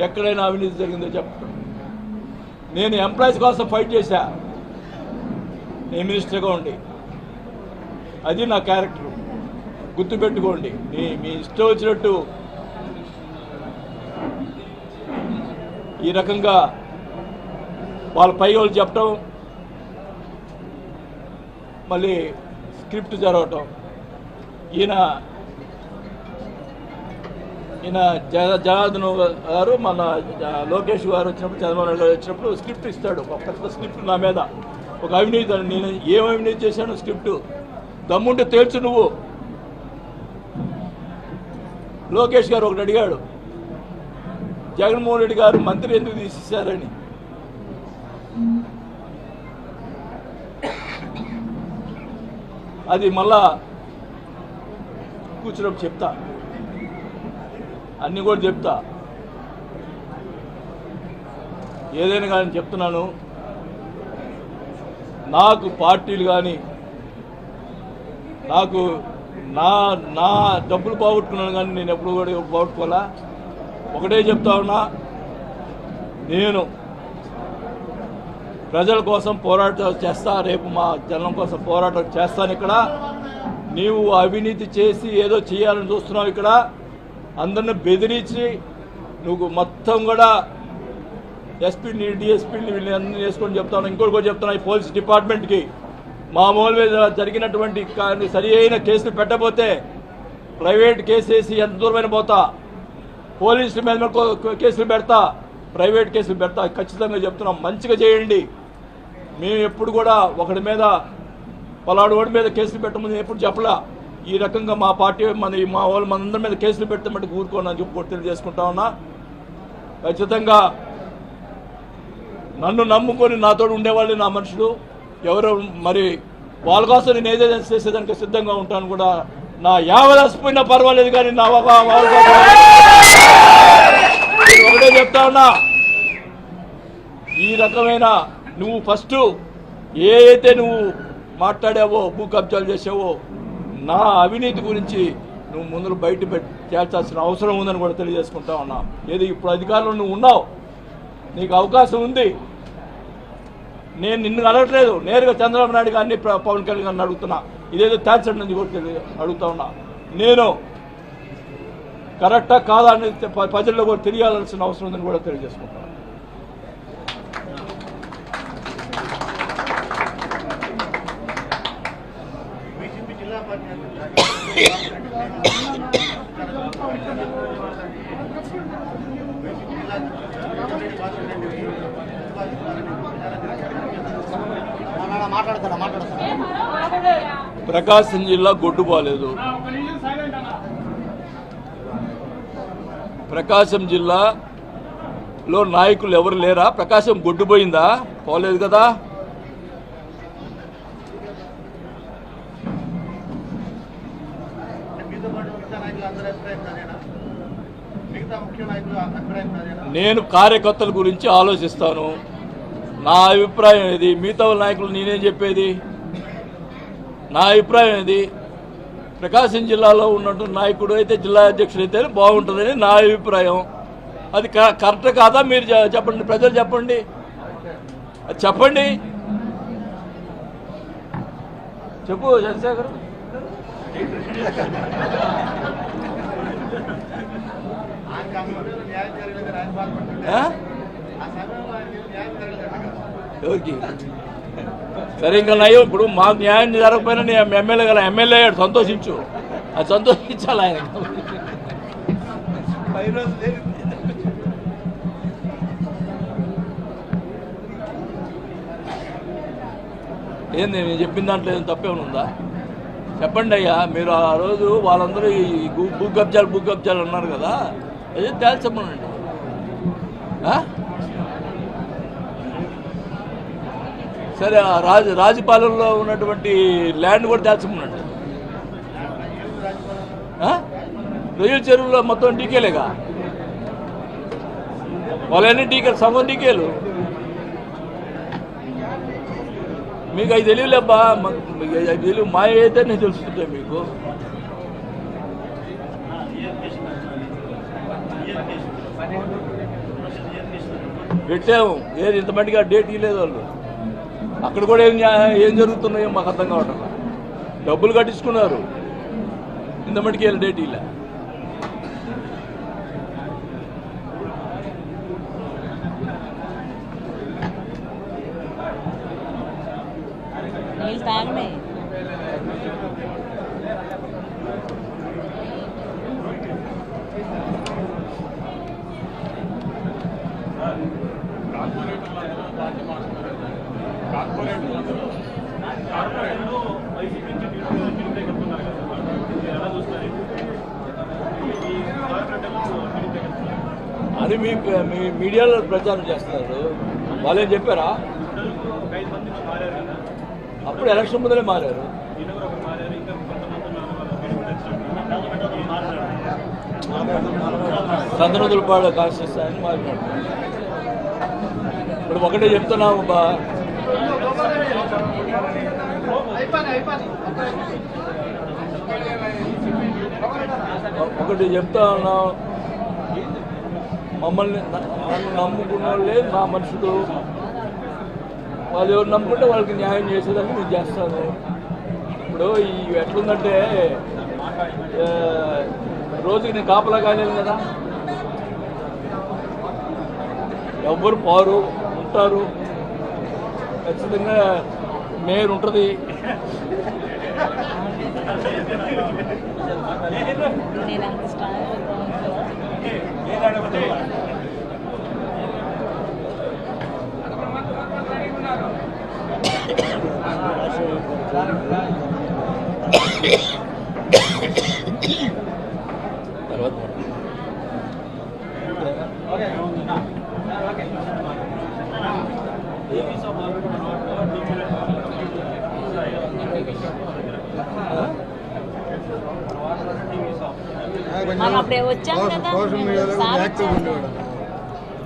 S1: ఎక్కడైనా అవినీతి జరిగిందో చెప్పండి. నేను ఎంప్లాయీస్ కోసం ఫైట్ చేశా నేను మినిస్టర్గా ఉండి. అది నా క్యారెక్టర్, గుర్తుపెట్టుకోండి. మీ ఇష్టం వచ్చినట్టు ఈ రకంగా వాళ్ళ పై వాళ్ళు చెప్పటం, మళ్ళీ స్క్రిప్ట్ జరగటం. ఈయన జనార్దన్ గారు, మన లోకేష్ గారు వచ్చినప్పుడు, చంద్రబాబు నాయుడు గారు వచ్చినప్పుడు స్క్రిప్ట్ ఇస్తాడు, ఒక పెద్ద స్క్రిప్ట్ నా మీద. ఒక అవినీతి, నేను ఏం అవినీతి చేశాను స్క్రిప్ట్ దమ్ముంటే తేల్చు నువ్వు. లోకేష్ గారు ఒకటి అడిగాడు, జగన్మోహన్ రెడ్డి గారు మంత్రి ఎందుకు తీసేశారని. అది మళ్ళా కూర్చున్నప్పుడు చెప్తా, అన్నీ కూడా చెప్తా. ఏదైనా కానీ చెప్తున్నాను, నాకు పార్టీలు కానీ, నాకు నా డబ్బులు పోగొట్టుకున్నాను కానీ నేను ఎప్పుడు కూడా పోగొట్టుకోవాలా. ఒకటే చెప్తా ఉన్నా, నేను ప్రజల కోసం పోరాటం చేస్తా, రేపు మా జనం కోసం పోరాటం చేస్తాను. ఇక్కడ నీవు అవినీతి చేసి ఏదో చేయాలని చూస్తున్నావు. ఇక్కడ అందరిని బెదిరించి నువ్వు మొత్తం కూడా ఎస్పీని, డిఎస్పీని వీళ్ళని అన్ని వేసుకొని చెప్తాను. ఇంకోటి కూడా చెప్తాను, ఈ పోలీస్ డిపార్ట్మెంట్కి మామూలు మీద జరిగినటువంటి సరి అయిన కేసులు పెట్టబోతే ప్రైవేట్ కేసు వేసి ఎంత దూరమైన పోతా, పోలీసుల మీద కేసులు పెడతా, ప్రైవేట్ కేసులు పెడతా. ఖచ్చితంగా చెప్తున్నాం, మంచిగా చేయండి. మేము ఎప్పుడు కూడా ఒకటి మీద పలాడు వాడి మీద కేసులు పెట్టమని ఎప్పుడు చెప్పలా. ఈ రకంగా మా పార్టీ మా వాళ్ళు మనందరి మీద కేసులు పెట్టమంటే ఊరుకోనని చెప్పి తెలియజేసుకుంటా ఉన్నా. ఖచ్చితంగా నన్ను నమ్ముకొని నాతో ఉండేవాళ్ళు నా మనుషులు ఎవరు, మరి వాళ్ళ కోసం నేను ఏదైనా చేసేదానికి సిద్ధంగా ఉంటాను కూడా. నా యావదసిపోయినా పర్వాలేదు కానీ నా వాళ్ళ కోసం ఒకటే చెప్తా ఉన్నా, ఈ రకమైన నువ్వు ఫస్ట్ ఏదైతే నువ్వు మాట్లాడావో, భూ కబ్జాలు చేసావో, నా అవినీతి గురించి నువ్వు ముందు బయట చేర్చాల్సిన అవసరం ఉందని కూడా తెలియజేసుకుంటా ఉన్నా. ఏది ఇప్పుడు అధికారంలో నువ్వు ఉన్నావు, నీకు అవకాశం ఉంది. నేను నిన్ను అడగట్లేదు, నేరుగా చంద్రబాబు నాయుడు గారిని, పవన్ కళ్యాణ్ గారిని అడుగుతున్నా. ఇదేదో తేల్చండి అని కూడా అడుగుతా ఉన్నా. నేను కరెక్టా కాదా అని ప్రజల్లో కూడా తెలియాల్సిన అవసరం ఉందని కూడా తెలియజేసుకుంటాను. ప్రకాశం జిల్లా గొడ్డు బాలేదు. ప్రకాశం జిల్లాలో నాయకులు ఎవరు లేరా? ప్రకాశం గొడ్డుపోయిందా? పోలేదు కదా. నేను కార్యకర్తల గురించి ఆలోచిస్తాను. నా అభిప్రాయం ఇది. మిగతా నాయకులు నేనేం చెప్పేది? నా అభిప్రాయం ఇది. ప్రకాశం జిల్లాలో ఉన్నటువంటి నాయకుడు అయితే జిల్లా అధ్యక్షుడు అయితే బాగుంటుందని నా అభిప్రాయం. అది కరెక్ట్ కాదా? మీరు చెప్పండి, ప్రజలు చెప్పండి, అది చెప్పండి. చెప్పు చంద్రశేఖర్. ఎవరికి సరే ఇంకా నయ్యో. ఇప్పుడు మాకు న్యాయం జరగకపోయినా నేను ఎమ్మెల్యే కదా, ఎమ్మెల్యే అయ్యాడు, సంతోషించు. అది సంతోషించాలి ఆయన. ఏంది నేను చెప్పిన దాంట్లో ఏం తప్పేమైనా ఉందా? చెప్పండి అయ్యా. మీరు ఆ రోజు వాళ్ళందరూ ఈ భూ కబ్జాలు అన్నారు కదా, అదే తేల్చమనండి. సరే, రాజపాలెంలో ఉన్నటువంటి ల్యాండ్ కూడా తేల్చమనండి. రొయ్యల చెరువులో మొత్తం డీకేలేగా, వాళ్ళన్నీ డీకేలు, సగం డీకేలు. మీకు అవి తెలియలేబ్బా, అవి తెలియదు. మా అయితే నేను తెలుస్తుంటాయి మీకు. పెట్టాము, ఏది ఇంతమందిగా డేట్ ఇవ్వలేదు వాళ్ళు. అక్కడ కూడా ఏం జరుగుతున్నాయో మాకు అర్థం కావటం. డబ్బులు కట్టించుకున్నారు, ఇంతమందికి వెళ్ళి డేట్ ఇలా. అది మీ మీడియాలో ప్రచారం చేస్తున్నారు. వాళ్ళేం చెప్పారా? అప్పుడు ఎలక్షన్ ముందరే మారారు. సంతనదులపాడు కాన్స్టిట్యూన్సీ అని మారినాడు. ఇప్పుడు ఒకటే చెప్తున్నాము బా, ఒకటి చెప్తా ఉన్నాం. మమ్మల్ని నన్ను నమ్ముకున్న వాళ్ళే నా మనుషులు. వాళ్ళు ఎవరు నమ్ముకుంటే వాళ్ళకి న్యాయం చేసేదాన్ని నేను చేస్తాను. ఇప్పుడు ఈ ఎట్లుందంటే రోజుకి నేను కాపలా కాలేదు కదా, ఎవ్వరు పారు ఉంటారు. ఖచ్చితంగా మేయర్ ఉంటుంది.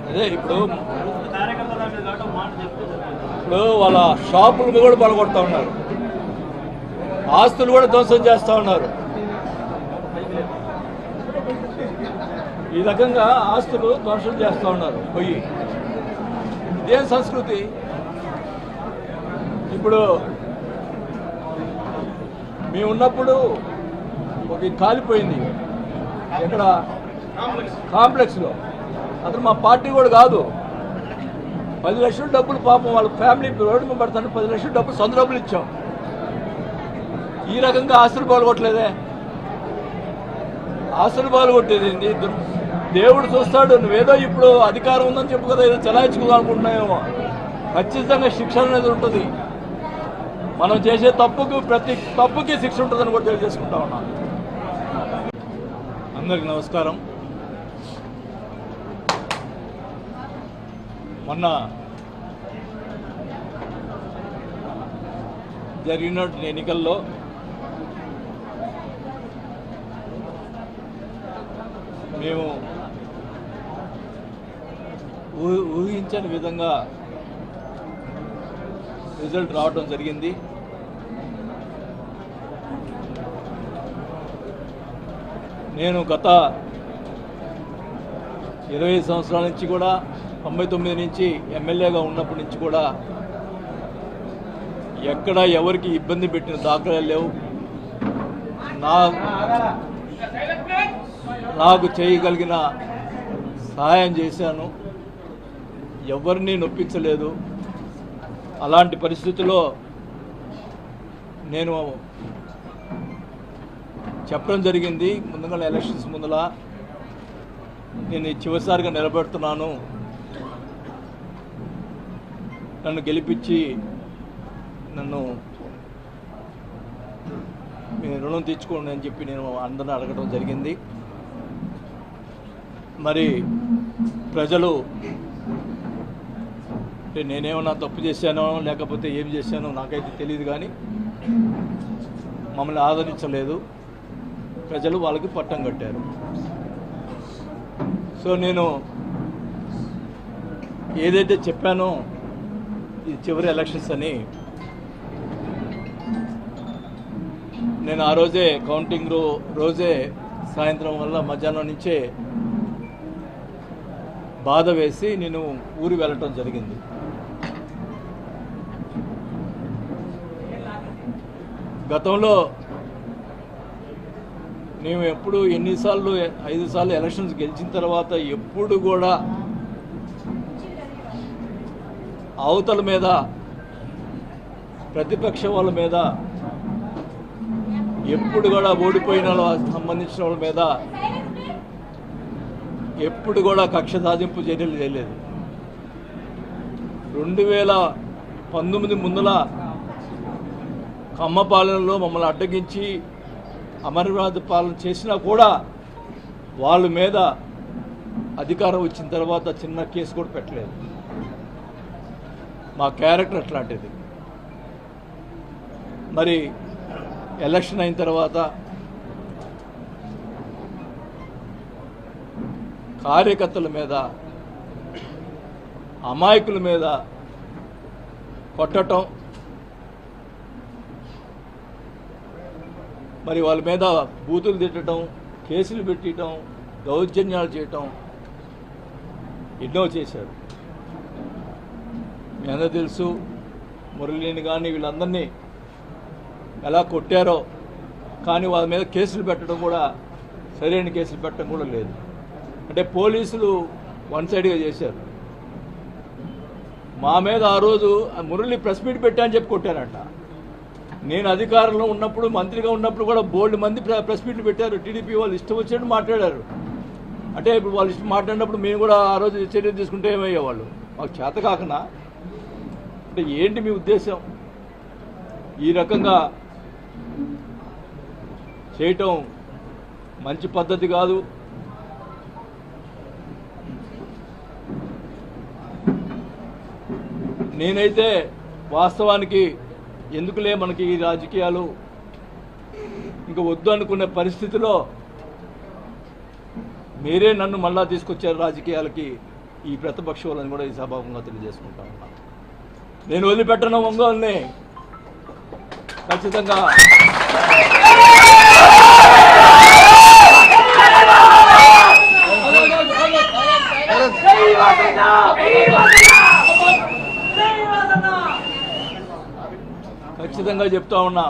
S1: అదే ఇప్పుడు వాళ్ళ షాపులు కూడా పడగొడతా ఉన్నారు, ఆస్తులు కూడా ధ్వంసం చేస్తూ ఉన్నారు. ఈ రకంగా ఆస్తులు ధ్వంసం చేస్తూ ఉన్నారు పోయి. ఇదేం సంస్కృతి? ఇప్పుడు మేము ఉన్నప్పుడు ఒక కాలిపోయింది ఎక్కడ, కాంప్లెక్స్లో. అతను మా పార్టీ కూడా కాదు. 10 లక్షల డబ్బులు పాపం వాళ్ళ ఫ్యామిలీ రోడ్డు మీద పడతాను. 10 లక్షల డబ్బులు సొంత డబ్బులు ఇచ్చాం. ఈ రకంగా ఆస్తులు పాల్గొట్టలేదే. ఆస్తులు పాల్గొట్టేది దేవుడు చూస్తాడు. నువ్వేదో ఇప్పుడు అధికారం ఉందని చెప్పు కదా, ఏదో చలాయించుకుందాం అనుకుంటున్నాయేమో. ఖచ్చితంగా శిక్ష అనేది ఉంటుంది. మనం చేసే తప్పుకు ప్రతి తప్పుకి శిక్ష ఉంటుందని కూడా తెలియజేసుకుంటా ఉన్నాం. అందరికి నమస్కారం. మొన్న జరిగిన ఎన్నికల్లో మేము ఊహించని విధంగా రిజల్ట్ రావడం జరిగింది. నేను గత 20 సంవత్సరాల నుంచి కూడా 99 నుంచి ఎమ్మెల్యేగా ఉన్నప్పటి నుంచి కూడా ఎక్కడ ఎవరికి ఇబ్బంది పెట్టిన దాఖలాలు లేవు. నాకు చేయగలిగిన సహాయం చేశాను, ఎవరిని నొప్పించలేదు. అలాంటి పరిస్థితుల్లో నేను చెప్పడం జరిగింది ముందుగా ఎలక్షన్స్ ముందల, నేను చివరిసారిగా నిలబెడుతున్నాను, నన్ను గెలిపించి నన్ను మీ రుణం తీర్చుకోండి అని చెప్పి నేను అందరిని అడగడం జరిగింది. మరి ప్రజలు అంటే నేనేమన్నా తప్పు చేశానో లేకపోతే ఏం చేశానో నాకైతే తెలియదు, కానీ మమ్మల్ని ఆదరించలేదు. ప్రజలు వాళ్ళకి పట్టం కట్టారు. సో నేను ఏదైతే చెప్పానో ఇది చివరి ఎలక్షన్స్ అని, నేను ఆ రోజే కౌంటింగ్ రోజే సాయంత్రం వల్ల మధ్యాహ్నం నుంచే బాధ వేసి నేను ఊరు వెళ్ళటం జరిగింది. గతంలో మేము ఎప్పుడు 5 సార్లు ఎలక్షన్స్ గెలిచిన తర్వాత ఎప్పుడు కూడా అవతల మీద ప్రతిపక్ష వాళ్ళ మీద ఎప్పుడు కూడా ఓడిపోయిన సంబంధించిన వాళ్ళ మీద ఎప్పుడు కూడా కక్ష సాధింపు చర్యలు చేయలేదు. 2019 ముందుల కమ్మ పాలనలో మమ్మల్ని అడ్డగించి అమరనాథ్ పాలన చేసినా కూడా వాళ్ళ మీద అధికారం వచ్చిన తర్వాత చిన్న కేసు కూడా పెట్టలేదు. మా క్యారెక్టర్ అట్లాంటిది. మరి ఎలక్షన్ అయిన తర్వాత కార్యకర్తల మీద, అమాయకుల మీద కొట్టడం, మరి వాళ్ళ మీద బూతులు తిట్టడం, కేసులు పెట్టడం, దౌర్జన్యాలు చేయటం ఎన్నో చేశారు. మీ అందరూ తెలుసు. మురళిని కానీ వీళ్ళందరినీ ఎలా కొట్టారో, కానీ వాళ్ళ మీద కేసులు పెట్టడం కూడా, సరైన కేసులు పెట్టడం కూడా లేదు. అంటే పోలీసులు వన్ సైడ్గా చేశారు. మా మీద ఆ రోజు మురళి ప్రెస్ మీట్ పెట్టా అని చెప్పి కొట్టారంట. నేను అధికారంలో ఉన్నప్పుడు, మంత్రిగా ఉన్నప్పుడు కూడా బోల్డ్ మంది ప్రెస్ మీట్లు పెట్టారు. టీడీపీ వాళ్ళు ఇష్టం వచ్చినట్టు మాట్లాడారు. అంటే ఇప్పుడు వాళ్ళు ఇష్టం మాట్లాడినప్పుడు మేము కూడా ఆ రోజు చర్యలు తీసుకుంటే ఏమయ్యేవాళ్ళు? మాకు చేత కాకనా? అంటే ఏంటి మీ ఉద్దేశం? ఈ రకంగా చేయటం మంచి పద్ధతి కాదు. నేనైతే వాస్తవానికి ఎందుకులే మనకి ఈ రాజకీయాలు ఇంకా వద్దు అనుకునే పరిస్థితిలో మీరే నన్ను మళ్ళా తీసుకొచ్చారు రాజకీయాలకి. ఈ ప్రతిపక్ష వాళ్ళని కూడా ఈ సభాముఖంగా తెలియజేసుకుంటా ఉన్నా. నేను వదిలిపెట్టను ఒంగోలుని. ఖచ్చితంగా ఖచ్చితంగా చెప్తా ఉన్నా,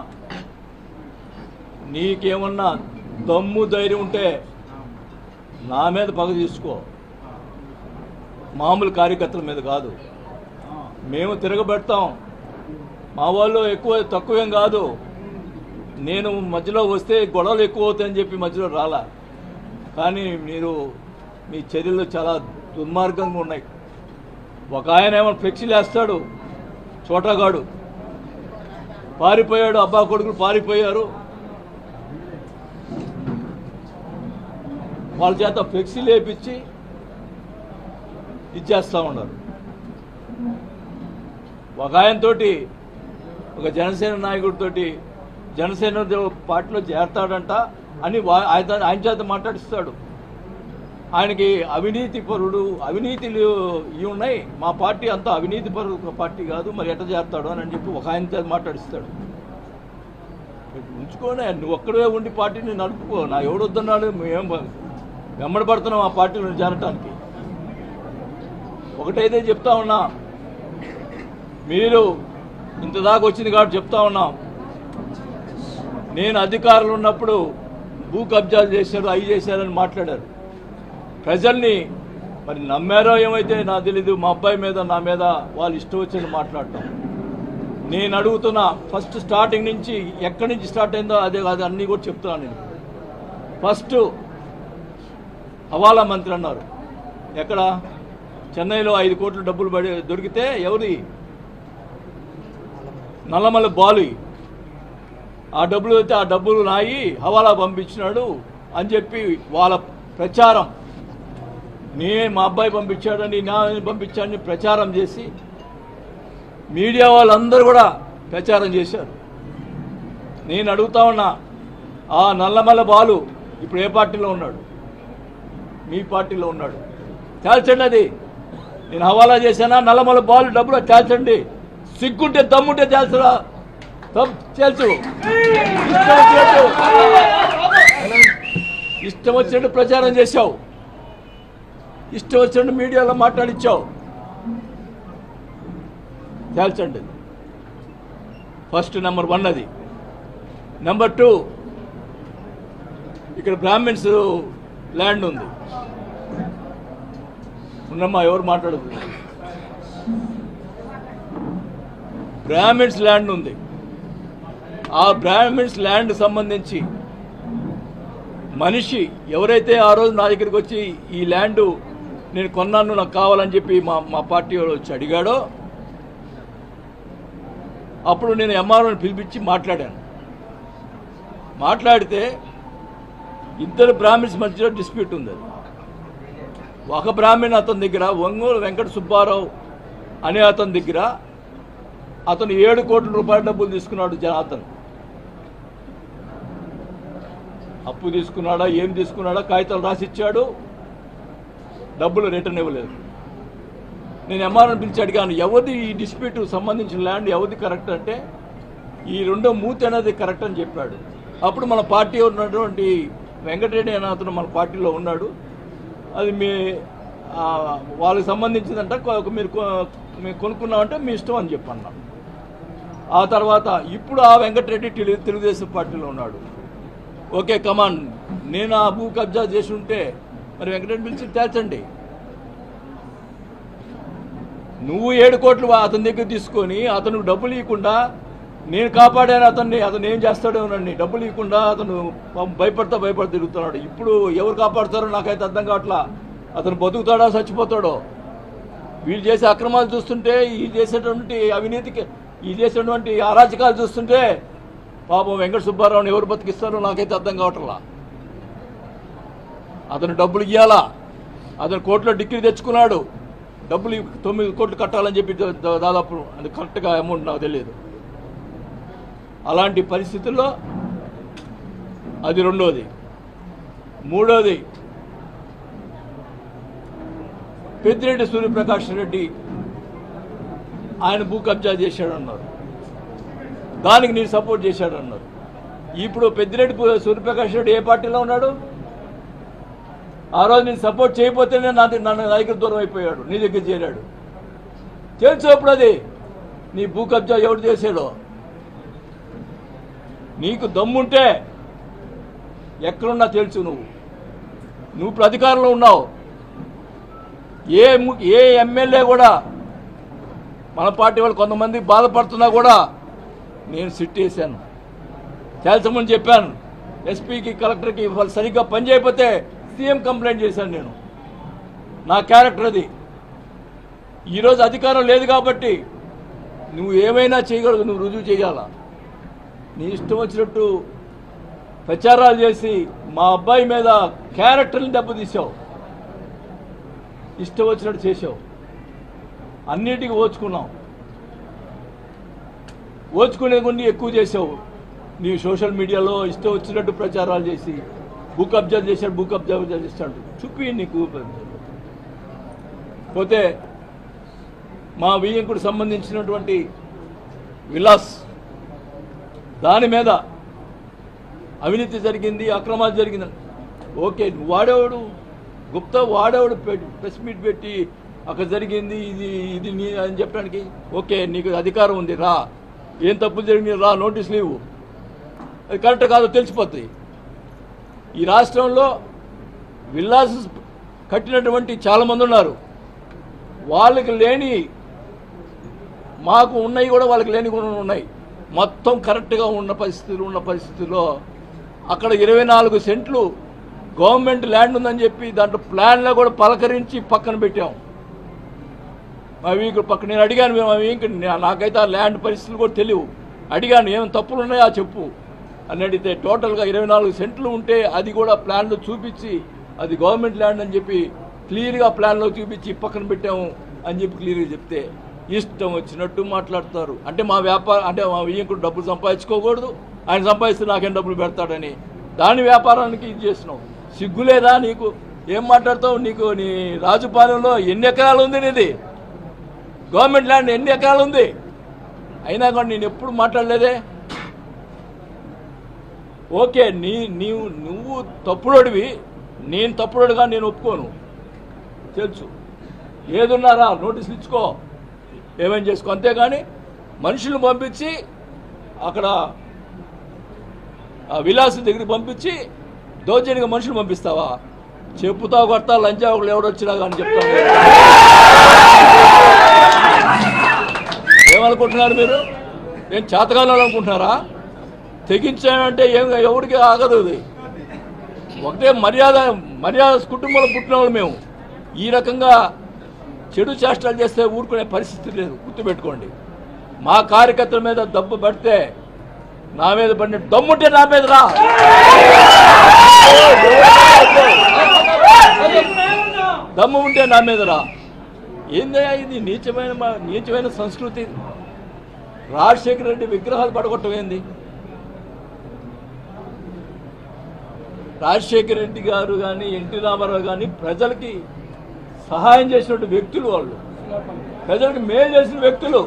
S1: నీకేమన్నా దమ్ము ధైర్యం ఉంటే నా మీద పగ తీసుకో, మామూలు కార్యకర్తల మీద కాదు. మేము తిరగబెడతాం. మా వాళ్ళు ఎక్కువ తక్కువేం కాదు. నేను మధ్యలో వస్తే గొడవలు ఎక్కువ అవుతాయని చెప్పి మధ్యలో రాలా. కానీ మీరు మీ చర్యలు చాలా దుర్మార్గంగా ఉన్నాయి. ఒక ఆయన ఏమో ఫ్లెక్సీలు వేస్తాడు, చోటగాడు పారిపోయాడు, అబ్బా కొడుకులు పారిపోయారు. వాళ్ళ చేత ఫ్లెక్సీలు వేయించి ఇచ్చేస్తూ ఉన్నారు. ఒక ఆయనతోటి, ఒక జనసేన నాయకుడితోటి జనసేన పార్టీలో చేరతాడంట అని ఆయన చేత మాట్లాడిస్తాడు. ఆయనకి అవినీతి పరుడు అవినీతిలు ఇవి ఉన్నాయి, మా పార్టీ అంతా అవినీతి పరుడు పార్టీ కాదు, మరి ఎట్ట చేస్తాడు అని చెప్పి ఒక ఆయనతో మాట్లాడిస్తాడు. ఉంచుకోనే, నువ్వు ఒక్కడే ఉండి పార్టీని నడుపుకో, నా ఎవడొద్దన్నాడు, మేము వెంబడపడుతున్నాం ఆ పార్టీలో చేరటానికి. ఒకటైతే చెప్తా ఉన్నా, మీరు ఇంతదాకా వచ్చింది కాబట్టి చెప్తా ఉన్నాం, నేను అధికారులు ఉన్నప్పుడు భూ కబ్జాలు చేశారు, అవి చేశారని మాట్లాడారు. ప్రజల్ని మరి నమ్మారో ఏమైతే నాకు తెలీదు, మా అబ్బాయి మీద నా మీద వాళ్ళు ఇష్టం వచ్చేది మాట్లాడటం. నేను అడుగుతున్నా, ఫస్ట్ స్టార్టింగ్ నుంచి ఎక్కడి నుంచి స్టార్ట్ అయిందో అదే కాదు అన్నీ కూడా చెప్తున్నాను నేను. ఫస్ట్ హవాలా మంత్రి అన్నారు, ఎక్కడ చెన్నైలో 5 కోట్ల డబ్బులు దొరికితే ఎవరి నల్లమల్ల బాలు ఆ డబ్బులు అయితే ఆ డబ్బులు నాయి హవాలా పంపించినాడు అని చెప్పి వాళ్ళ ప్రచారం, మా అబ్బాయి పంపించాడని నా పంపించాడని ప్రచారం చేసి మీడియా వాళ్ళందరూ కూడా ప్రచారం చేశారు. నేను అడుగుతా ఉన్నా, ఆ నల్లమల్ల బాలు ఇప్పుడు ఏ పార్టీలో ఉన్నాడు? మీ పార్టీలో ఉన్నాడు. తేల్చండి, అది నేను హవాలా చేశానా నల్లమల్ల బాలు డబ్బులు తేల్చండి. సిగ్గుంటే దమ్ముంటే తేల్చరా, తేల్చు. ఇష్టం వచ్చినట్టు ప్రచారం చేశావు, ఇష్టం వచ్చినట్టు మీడియాలో మాట్లాడిచ్చావు. తేల్చండి. ఫస్ట్ నెంబర్ 1 అది. నెంబర్ 2, ఇక్కడ బ్రాహ్మిన్స్ ల్యాండ్ ఉంది. ఉన్నమ్మా, ఎవరు మాట్లాడదు. బ్రాహ్మిన్స్ ల్యాండ్ ఉంది. ఆ బ్రాహ్మిన్స్ ల్యాండ్ సంబంధించి మనిషి ఎవరైతే ఆ రోజు నా దగ్గరికి వచ్చి ఈ ల్యాండ్ నేను కొన్నాను నాకు కావాలని చెప్పి మా పార్టీ వచ్చి అడిగాడో, అప్పుడు నేను ఎంఆర్ఓని పిలిపించి మాట్లాడాను. మాట్లాడితే ఇద్దరు బ్రాహ్మిన్స్ మధ్యలో డిస్ప్యూట్ ఉంది. ఒక బ్రాహ్మణ్ అతని దగ్గర ఒంగోలు వెంకట సుబ్బారావు అనే అతని దగ్గర అతను 7 కోట్ల రూపాయల డబ్బులు తీసుకున్నాడు. అతను అప్పు తీసుకున్నాడా ఏం తీసుకున్నాడా కాగితాలు రాసిచ్చాడు, డబ్బులు రిటర్న్ ఇవ్వలేదు. నేను ఎంఆర్ఓని పిలిచి అడిగాను, ఎవరిది ఈ డిస్ప్యూట్ సంబంధించిన ల్యాండ్ ఎవరిది కరెక్ట్ అంటే ఈ రెండో మూతి అనేది కరెక్ట్ అని చెప్పాడు. అప్పుడు మన పార్టీ ఉన్నటువంటి వెంకటరెడ్డి అనే అతను మన పార్టీలో ఉన్నాడు, అది వాళ్ళకి సంబంధించిందంట, మీరు కొనుక్కున్నామంటే మీ ఇష్టం అని చెప్పన్నాను. ఆ తర్వాత ఇప్పుడు ఆ వెంకటరెడ్డి తెలుగుదేశం పార్టీలో ఉన్నాడు. ఓకే కమాన్, నేను ఆ భూ కబ్జా చేసి ఉంటే మరి వెంకటరెడ్డి పిలిచి తేల్చండి. నువ్వు 7 కోట్లు అతని దగ్గర తీసుకొని అతను డబ్బులు ఇవ్వకుండా నేను కాపాడాను అతన్ని, అతను ఏం చేస్తాడేమోనండి, డబ్బులు ఇవ్వకుండా అతను భయపడతా తిరుగుతున్నాడు. ఇప్పుడు ఎవరు కాపాడుతారో నాకైతే అర్థం కావట్లా. అతను బతుకుతాడో చచ్చిపోతాడో. వీళ్ళు చేసే అక్రమాలు చూస్తుంటే, ఈ చేసేటువంటి అవినీతికి, ఈ చేసేటువంటి అరాచకాలు చూస్తుంటే పాపం వెంకట సుబ్బారావుని ఎవరు బతికిస్తారో నాకైతే అర్థం కావట్లా. అతను డబ్బులు ఇవ్వాలా, అతను కోర్టులో డిగ్రీ తెచ్చుకున్నాడు, డబ్బులు 9 కోట్లు కట్టాలని చెప్పి దాదాపు అది కరెక్ట్గా అమౌంట్ నాకు తెలియదు. అలాంటి పరిస్థితుల్లో అది రెండోది. మూడోది, పెద్దిరెడ్డి సూర్యప్రకాష్ రెడ్డి ఆయన భూ కబ్జా చేశాడన్నారు, దానికి నేను సపోర్ట్ చేశాడన్నారు. ఇప్పుడు పెద్దిరెడ్డి సూర్యప్రకాష్ రెడ్డి ఏ పార్టీలో ఉన్నాడు? ఆ రోజు నేను సపోర్ట్ చేయకపోతేనే నన్ను దగ్గర దూరం అయిపోయాడు, నీ దగ్గర చేరాడు. తెలుసు అప్పుడు అది నీ భూ కబ్జా ఎవరు చేశాడో. నీకు దమ్ముంటే ఎక్కడున్నా తెలుసు. నువ్వు ఇప్పుడు అధికారంలో ఉన్నావు. ఏ ఎమ్మెల్యే కూడా మన పార్టీ వాళ్ళు కొంతమంది బాధపడుతున్నా కూడా నేను సిట్ వేసాను, తేల్చమని చెప్పాను. ఎస్పీకి కలెక్టర్కి వాళ్ళు సరిగ్గా పని చేయకపోతే సీఎం కంప్లైంట్ చేశాను. నేను నా క్యారెక్టర్ అది. ఈరోజు అధికారం లేదు కాబట్టి నువ్వు ఏమైనా చేయగలవు, నువ్వు రుజువు చేయాలా. నీ ఇష్టం వచ్చినట్టు ప్రచారాలు చేసి మా అబ్బాయి మీద క్యారెక్టర్ని దెబ్బతీసావు, ఇష్టం వచ్చినట్టు చేసావు. అన్నిటికీ ఓచుకున్నావు, ఓచుకునే కొన్ని ఎక్కువ చేసావు. నీ సోషల్ మీడియాలో ఇష్టం వచ్చినట్టు ప్రచారాలు చేసి భూ కబ్జా చేశాడు, భూ కబ్జా చేస్తాడు. చూపి నీకు. పోతే మా వియ్యంకుడు సంబంధించినటువంటి విలాస్ దాని మీద అవినీతి జరిగింది, అక్రమాలు జరిగిందని. ఓకే, వాడేవాడు గుప్తా, వాడేవాడు ప్రెస్ మీట్ పెట్టి అక్కడ జరిగింది ఇది ఇది నీ అని చెప్పడానికి. ఓకే, నీకు అధికారం ఉంది, రా. ఏం తప్పులు జరిగింది, రా, నోటీసులు ఇవ్వు. అది కరెక్ట్ కాదో తెలిసిపోతుంది. ఈ రాష్ట్రంలో విల్లాస్ కట్టినటువంటి చాలామంది ఉన్నారు. వాళ్ళకి లేని మాకు ఉన్నాయి కూడా, వాళ్ళకి లేని కూడా ఉన్నాయి. మొత్తం కరెక్ట్గా ఉన్న పరిస్థితుల్లో అక్కడ 24 సెంట్లు గవర్నమెంట్ ల్యాండ్ ఉందని చెప్పి దాంట్లో ప్లాన్లో కూడా పలకరించి పక్కన పెట్టాం. మా వీకు పక్కన నేను అడిగాను, నాకైతే ఆ ల్యాండ్ పరిస్థితులు కూడా తెలియవు. అడిగాను, ఏమైనా తప్పులు ఉన్నాయా చెప్పు అని అడిగితే టోటల్గా 24 సెంట్లు ఉంటే అది కూడా ప్లాన్లో చూపించి అది గవర్నమెంట్ ల్యాండ్ అని చెప్పి క్లియర్గా ప్లాన్లో చూపించి పక్కన పెట్టాము అని చెప్పి క్లియర్గా చెప్తే ఇష్టం వచ్చినట్టు మాట్లాడతారు. అంటే మా వ్యాపారం, అంటే మా వియ్యంకుడు డబ్బులు సంపాదించుకోకూడదు, ఆయన సంపాదిస్తే నాకేం డబ్బులు పెడతాడని దాని వ్యాపారానికి ఇది చేసినావు. సిగ్గులేదా నీకు? ఏం మాట్లాడతావు? నీకు నీ రాజుపాలెంలో ఎన్ని ఎకరాలు ఉంది? నీది గవర్నమెంట్ ల్యాండ్ ఎన్ని ఎకరాలు ఉంది? అయినా కూడా నేను ఎప్పుడు మాట్లాడలేదే. ఓకే, నువ్వు తప్పుడోడివి, నేను తప్పుడోడుగా నేను ఒప్పుకోను, తెలుసు. ఏదున్నారా నోటీసులు ఇచ్చుకో, ఏమేం చేసుకో, అంతేగాని మనుషులను పంపించి అక్కడ ఆ విలాస్ దగ్గరికి పంపించి దౌర్జన్యంగా మనుషులు పంపిస్తావా? చెప్పుతా కొడతా లంచా ఒకళ్ళు ఎవడొచ్చినా కానీ చెప్తాను. ఏమనుకుంటున్నారు మీరు? ఏం చేతకాలం అనుకుంటున్నారా? తెగించానంటే ఏం ఎవరికి ఆగదు. అది ఒకటే మర్యాద కుటుంబంలో పుట్టిన వాళ్ళు మేము. ఈ రకంగా చెడు చేష్టాలు చేస్తే ఊరుకునే పరిస్థితి లేదు, గుర్తుపెట్టుకోండి. మా కార్యకర్తల మీద దెబ్బ పడితే నా మీద పడిన దమ్ముంటే నా మీద రా. దమ్ము ఉంటే నా మీద రా. ఏందయ్యా ఇది? నీచమైన సంస్కృతి. రాజశేఖర రెడ్డి విగ్రహాలు పడగొట్టమైంది. రాజశేఖర రెడ్డి గారు కానీ ఎన్టీ రామారావు కానీ ప్రజలకి సహాయం చేసినటువంటి వ్యక్తులు, వాళ్ళు ప్రజలకు మేలు చేసిన వ్యక్తులు.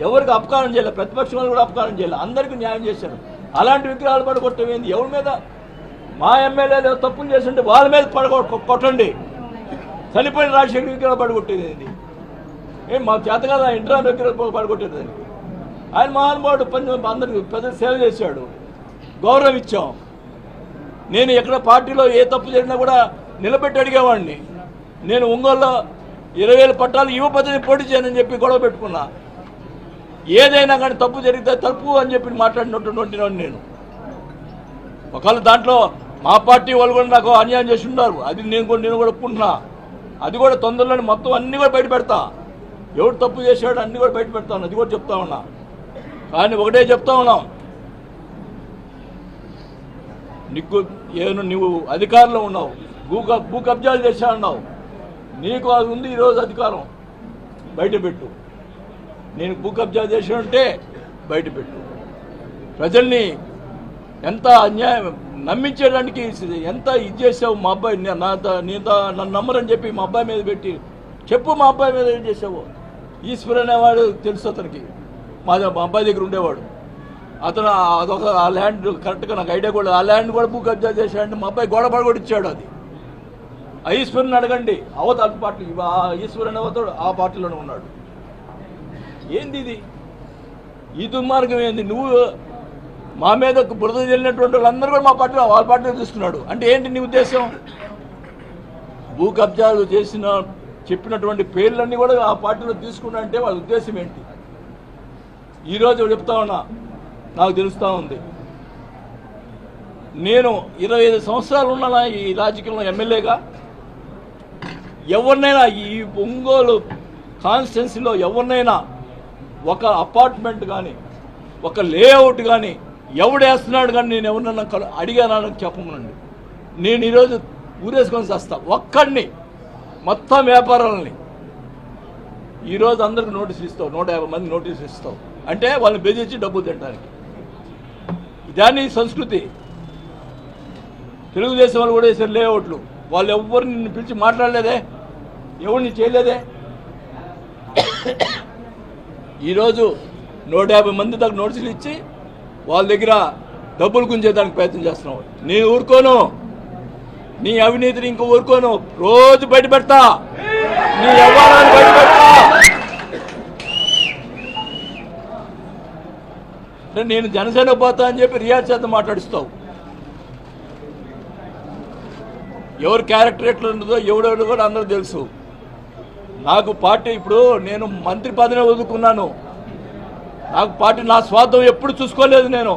S1: ఎవరికి అపకారం చేయలేదు, ప్రతిపక్షం వాళ్ళు కూడా అపకారం చేయలేదు, అందరికీ న్యాయం చేశారు. అలాంటి విగ్రహాలు పడగొట్టమైంది. ఎవరి మీద? మా ఎమ్మెల్యేలు తప్పులు చేస్తుంటే వాళ్ళ మీద కొట్టండి. చనిపోయిన రాజశేఖర విగ్రహాలు పడగొట్టేది ఏంది? ఏం మా చేత కదా ఇంట్రా విగ్రహాలు పడగొట్టేది? ఆయన మహానుభావుడు, అందరికి ప్రజలు సేవ చేశాడు, గౌరవం ఇచ్చాం. నేను ఎక్కడ పార్టీలో ఏ తప్పు జరిగినా కూడా నిలబెట్టి అడిగేవాడిని. నేను ఒంగోలులో 20,000 పట్టాలు యువపతిని పోటీ చేయనని చెప్పి గొడవ పెట్టుకున్నా. ఏదైనా కానీ తప్పు జరిగితే తప్పు అని చెప్పి మాట్లాడినటువంటి నేను. ఒకవేళ దాంట్లో మా పార్టీ వాళ్ళు కూడా నాకు అన్యాయం చేసి ఉన్నారు, అది నేను కూడా ఒప్పుకుంటున్నా. అది కూడా తొందరలోనే మొత్తం అన్నీ కూడా బయట పెడతా. ఎవరు తప్పు చేశాడు అన్నీ కూడా బయట పెడతాను, అది కూడా చెప్తా ఉన్నా. కానీ ఒకటే చెప్తా ఉన్నాం, నువ్వు అధికారంలో ఉన్నావు, భూ కబ్జాలు చేశా అన్నావు, నీకు అది ఉంది ఈరోజు అధికారం, బయటపెట్టు. నేను భూ కబ్జా చేశానంటే బయటపెట్టు. ప్రజల్ని ఎంత అన్యాయం నమ్మించేయడానికి ఎంత ఇది చేసావు. మా అబ్బాయి నన్ను నమ్మరని చెప్పి మా అబ్బాయి మీద పెట్టి చెప్పు, మా అబ్బాయి మీద ఏం చేసావు. ఈశ్వర్ అనేవాడు తెలుసు అతనికి, మా అబ్బాయి దగ్గర ఉండేవాడు. అతను అదొక ఆ ల్యాండ్ కరెక్ట్గా నాకు ఐడియా కూడా, ఆ ల్యాండ్ కూడా భూ కబ్జా చేశాడంటే మా అబ్బాయి గోడ పడగొట్టించాడు. అది ఆ ఈశ్వరుని అడగండి, అవతల పార్టీ ఈశ్వర్ అనేవాడు ఆ పార్టీలోనే ఉన్నాడు. ఏంది ఇది? ఈ దుర్మార్గం ఏంది? నువ్వు మా మీద బురద చెల్లినటువంటి వాళ్ళందరూ కూడా మా పార్టీలో వాళ్ళ పార్టీలో తీసుకున్నాడు అంటే ఏంటి నీ ఉద్దేశం? భూ కబ్జాలు చెప్పినటువంటి పేర్లన్నీ కూడా ఆ పార్టీలో తీసుకున్నా అంటే వాళ్ళ ఉద్దేశం ఏంటి? ఈరోజు చెప్తా ఉన్నా, నాకు తెలుస్తూ ఉంది. నేను 25 సంవత్సరాలు ఉన్నా ఈ రాజకీయంలో ఎమ్మెల్యేగా. ఎవరినైనా ఈ ఒంగోలు కాన్స్టిట్యున్సీలో ఎవరినైనా ఒక అపార్ట్మెంట్ కానీ ఒక లేఅవుట్ కానీ ఎవడేస్తున్నాడు కానీ నేను ఎవరినన్నా అడిగానని చెప్పమనండి. నేను ఈరోజు ఊరేసుకొని చేస్తా ఒక్కడిని, మొత్తం వ్యాపారాలని. ఈరోజు అందరికి నోటీసులు ఇస్తావు, 150 మంది నోటీసులు ఇస్తావు అంటే వాళ్ళని బెదిరించి డబ్బులు తినడానికి. ఇదాన్ని సంస్కృతి. తెలుగుదేశం వాళ్ళు కూడా వేసారు లేఅవుట్లు. వాళ్ళు ఎవ్వరు నిన్ను పిలిచి మాట్లాడలేదే, ఎవరిని చేయలేదే. ఈరోజు 150 మంది దాకా నోటీసులు ఇచ్చి వాళ్ళ దగ్గర డబ్బులు గుంజేదానికి ప్రయత్నం చేస్తున్నావు. నేను ఊరుకోను, నీ అవినీతిని ఇంకో ఊరుకోను. రోజు బయట పెడతా, నీ వ్యవహారాన్ని బయట పెడతా. నేను జనసేన పోతా అని చెప్పి రియాజ్ చేత మాట్లాడిస్తావు. ఎవరు క్యారెక్టర్ ఎట్లా ఉంటుందో ఎవడెవడు కూడా అందరూ తెలుసు. నాకు పార్టీ, ఇప్పుడు నేను మంత్రి పదవిని వదులుకున్నాను. నాకు పార్టీ, నా స్వార్థం ఎప్పుడు చూసుకోలేదు. నేను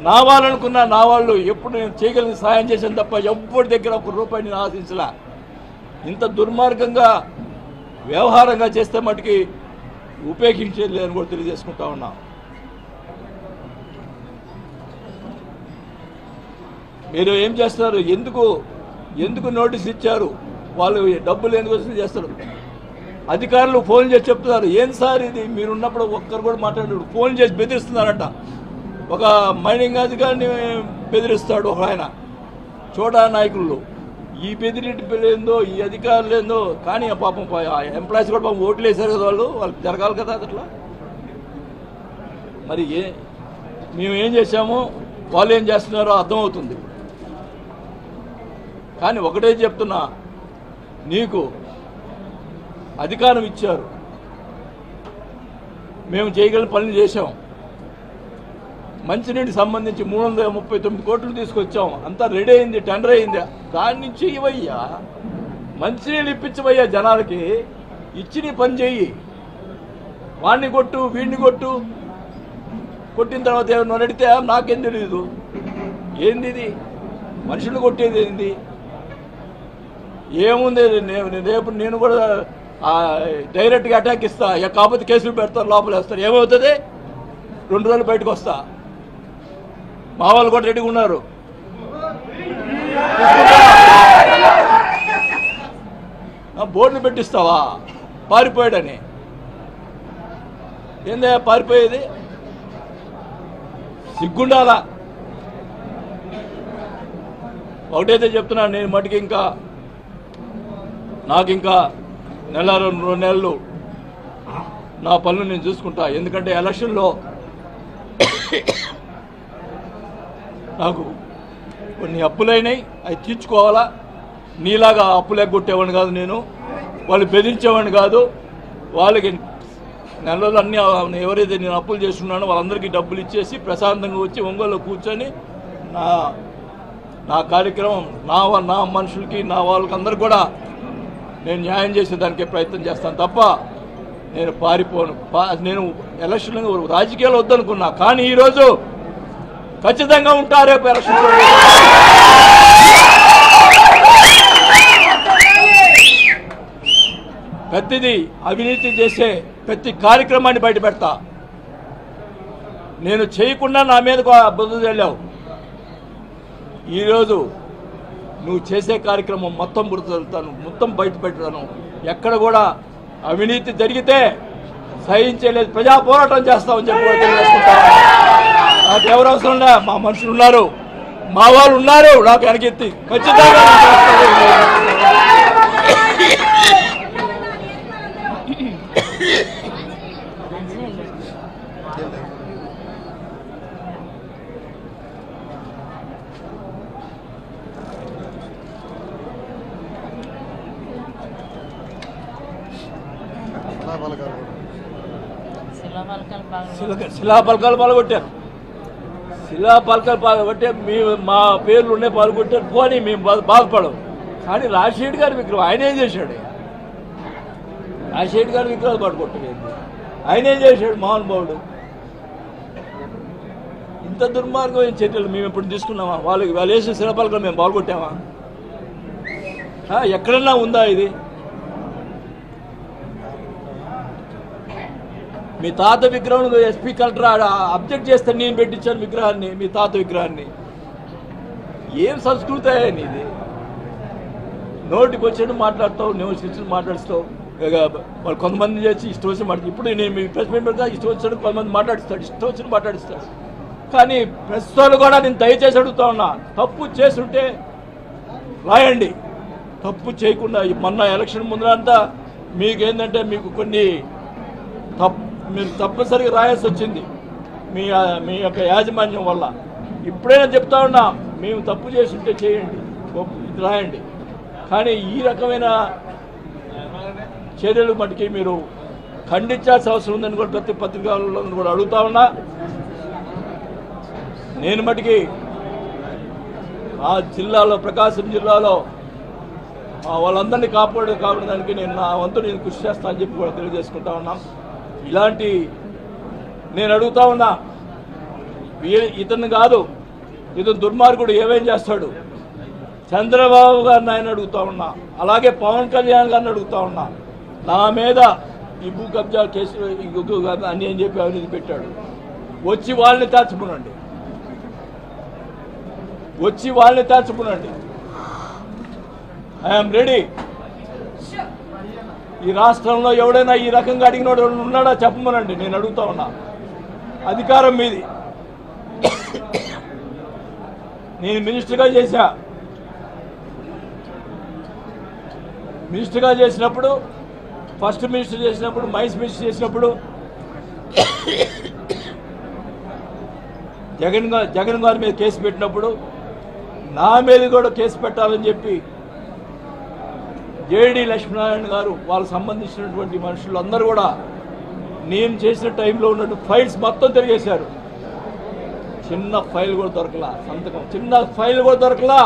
S1: నా వాళ్ళనుకున్నా, నా వాళ్ళు ఎప్పుడు నేను చేయగలిగిన సాయం చేశాను తప్ప ఎవ్వరి దగ్గర ₹1 నేను ఆశించలే. ఇంత దుర్మార్గంగా వ్యవహారంగా చేస్తే మటుకి ఉపేక్షించేది లేదని కూడా తెలియజేసుకుంటా ఉన్నా. మీరు ఏం చేస్తున్నారు? ఎందుకు నోటీస్ ఇచ్చారు? వాళ్ళు డబ్బులు ఎందుకు వసూలు చేస్తారు? అధికారులు ఫోన్ చేసి చెప్తున్నారు, ఏం సార్ ఇది, మీరున్నప్పుడు ఒక్కరు కూడా మాట్లాడారు. ఫోన్ చేసి బెదిరిస్తున్నారంట. ఒక మైనింగ్ అధికారిని బెదిరిస్తాడు ఒక ఆయన, చోటా నాయకులు. ఈ బెదిరిందో ఈ అధికారులు ఏందో. కానీ పాపం ఎంప్లాయీస్ కూడా పాపం ఓట్లు వేశారు కదా, వాళ్ళకి జరగాలి కదా అట్లా. మరి మేము ఏం చేశామో వాళ్ళు ఏం చేస్తున్నారో అర్థమవుతుంది. కానీ ఒకటే చెప్తున్నా, నీకు అధికారం ఇచ్చారు, మేము చేయగలిగిన పనులు చేశాం. మంచినీటికి సంబంధించి 339 కోట్లు తీసుకొచ్చాం. అంతా రెడీ అయింది, టెండర్ అయింది. దాని నుంచి ఇవయ్యా మంచినీళ్ళు ఇప్పించవయ్యా జనాలకి. ఇచ్చి నీ పని చెయ్యి. వాడిని కొట్టు, వీడిని కొట్టిన తర్వాత ఏమన్నా అడిగితే నాకేం తెలియదు. ఏంది ఇది? మనుషులు కొట్టేది ఏంది? ఏముంది? రేపు నేను కూడా డైరెక్ట్గా అటాక్ ఇస్తా. కాకపోతే కేసులు పెడతారు, లోపల వేస్తారు. ఏమవుతుంది? 2 రోజులు బయటకు వస్తా. మా వాళ్ళు కూడా రెడీగా ఉన్నారు. బోర్డులు పెట్టిస్తావా పారిపోయాడని? ఏందా పారిపోయేది? సిగ్గుండాలా? ఒకటైతే చెప్తున్నా, నేను మటుకి నాకు ఇంకా 1-2 నెలలు నా పనులు నేను చూసుకుంటా. ఎందుకంటే ఎలక్షన్లో నాకు కొన్ని అప్పులైనాయి, అవి తీర్చుకోవాలా. నీలాగా అప్పులు ఎగ్గొట్టేవాడిని కాదు నేను, వాళ్ళు బెదిరించేవాడిని కాదు. వాళ్ళకి నెలలో అన్నీ ఎవరైతే నేను అప్పులు చేస్తున్నానో వాళ్ళందరికీ డబ్బులు ఇచ్చేసి ప్రశాంతంగా వచ్చి ఒంగోలులో కూర్చొని నా కార్యక్రమం, నా మనుషులకి, నా వాళ్ళకి అందరికి కూడా నేను న్యాయం చేసేదానికే ప్రయత్నం చేస్తాను తప్ప నేను పారిపోను. నేను ఎలక్షన్లో రాజకీయాలు వద్దనుకున్నా, కానీ ఈరోజు ఖచ్చితంగా ఉంటా. రేపు ఎలక్షన్లో ప్రతిదీ అవినీతి చేసే ప్రతి కార్యక్రమాన్ని బయట పెడతా. నేను చేయకుండా నా మీదకు బుద్ధి వెళ్ళావు. ఈరోజు నువ్వు చేసే కార్యక్రమం మొత్తం గుర్తుతాను, మొత్తం బయట పెడతాను. ఎక్కడ కూడా అవినీతి జరిగితే సహించలేదు, ప్రజా పోరాటం చేస్తామని చెప్పి తెలియజేసుకుంటా. నాకు ఎవరు అవసరం లే, మా మనుషులు ఉన్నారు, మా వాళ్ళు ఉన్నారు. నాకు వెనకెత్తి ఖచ్చితంగా శిలాపలకాలు పాల్గొట్టారు. శిలాపలకాలు పాల్గొట్టే మా పేర్లు ఉన్నాయి, పాల్గొట్టారు. పోనీ మేము బాధపడము. కానీ రాజశేఖర్ గారి విగ్రహం ఆయన ఏం చేశాడు? రాజశేఖర్ గారి విగ్రహాలు పట్టుకొట్టలేదు. ఆయన ఏం చేశాడు? మహానుభావుడు. ఇంత దుర్మార్గమైన చర్యలు మేము ఎప్పుడు తీసుకున్నామా? వాళ్ళు వేసిన శిలాపలకాలు మేము పాల్గొట్టామా? ఎక్కడన్నా ఉందా ఇది? మీ తాత విగ్రహం ఎస్పీ కలెక్టర్ అబ్జెక్ట్ చేస్తే నేను పెట్టించాను విగ్రహాన్ని, మీ తాత విగ్రహాన్ని. ఏం సంస్కృతి ఇది? నోటికి వచ్చేట్టు మాట్లాడతావు, నేను మాట్లాడుతావు. వాళ్ళు కొంతమంది చేసి ఇష్టం వచ్చి మాట్లాడు. ఇప్పుడు నేను మీ ప్రెస్ మీట్ పెడతా, ఇష్టం వచ్చినట్టు కొంతమంది మాట్లాడిస్తాడు, ఇష్టం వచ్చినట్టు మాట్లాడిస్తాడు. కానీ ప్రస్తుతాలు కూడా నేను దయచేసి అడుగుతా ఉన్నా, తప్పు చేస్తుంటే రాయండి, తప్పు చేయకుండా. మొన్న ఎలక్షన్ ముందరంతా మీకు ఏంటంటే మీకు కొన్ని మీరు తప్పనిసరిగా రాయాల్సి వచ్చింది మీ యొక్క యాజమాన్యం వల్ల. ఇప్పుడైనా చెప్తా ఉన్నా, మేము తప్పు చేస్తుంటే చేయండి, ఇది రాయండి. కానీ ఈ రకమైన చర్యలు మటుకి మీరు ఖండించాల్సిన అవసరం ఉందని కూడా ప్రతి పత్రికల్లో కూడా అడుగుతా ఉన్నా. నేను మటుకి ఆ జిల్లాలో, ప్రకాశం జిల్లాలో వాళ్ళందరినీ కాపాడడానికి నేను నా వంతు నేను కృషి చేస్తా అని చెప్పి కూడా తెలియజేసుకుంటా ఉన్నాం. ఇలాంటి నేను అడుగుతా ఉన్నా, ఇతను కాదు, ఇతను దుర్మార్గుడు ఏమేం చేస్తాడు, చంద్రబాబు గారిని ఆయన అడుగుతా ఉన్నా, అలాగే పవన్ కళ్యాణ్ గారిని అడుగుతా ఉన్నా. నా మీద ఈ భూ కబ్జా కేసులు అని అని చెప్పి అవినీతి పెట్టాడు. వచ్చి వాళ్ళని తేల్చుకునండి, ఐఎమ్ రెడీ. ఈ రాష్ట్రంలో ఎవడైనా ఈ రకంగా అడిగినోడు ఉన్నాడా చెప్పమనండి, నేను అడుగుతా ఉన్నా. అధికారం మీది. నేను మినిస్టర్గా చేసినప్పుడు ఫస్ట్ మినిస్టర్ చేసినప్పుడు, మైన్స్ మినిస్టర్ చేసినప్పుడు జగన్ గారి మీద కేసు పెట్టినప్పుడు నా మీద కూడా కేసు పెట్టాలని చెప్పి జేడి లక్ష్మీనారాయణ గారు, వాళ్ళకు సంబంధించినటువంటి మనుషులు అందరూ కూడా నేను చేసిన టైంలో ఉన్నటువంటి ఫైల్స్ మొత్తం తిరిగేశారు. చిన్న ఫైల్ కూడా దొరకలా, సంతకం చిన్న ఫైల్ కూడా దొరకలా.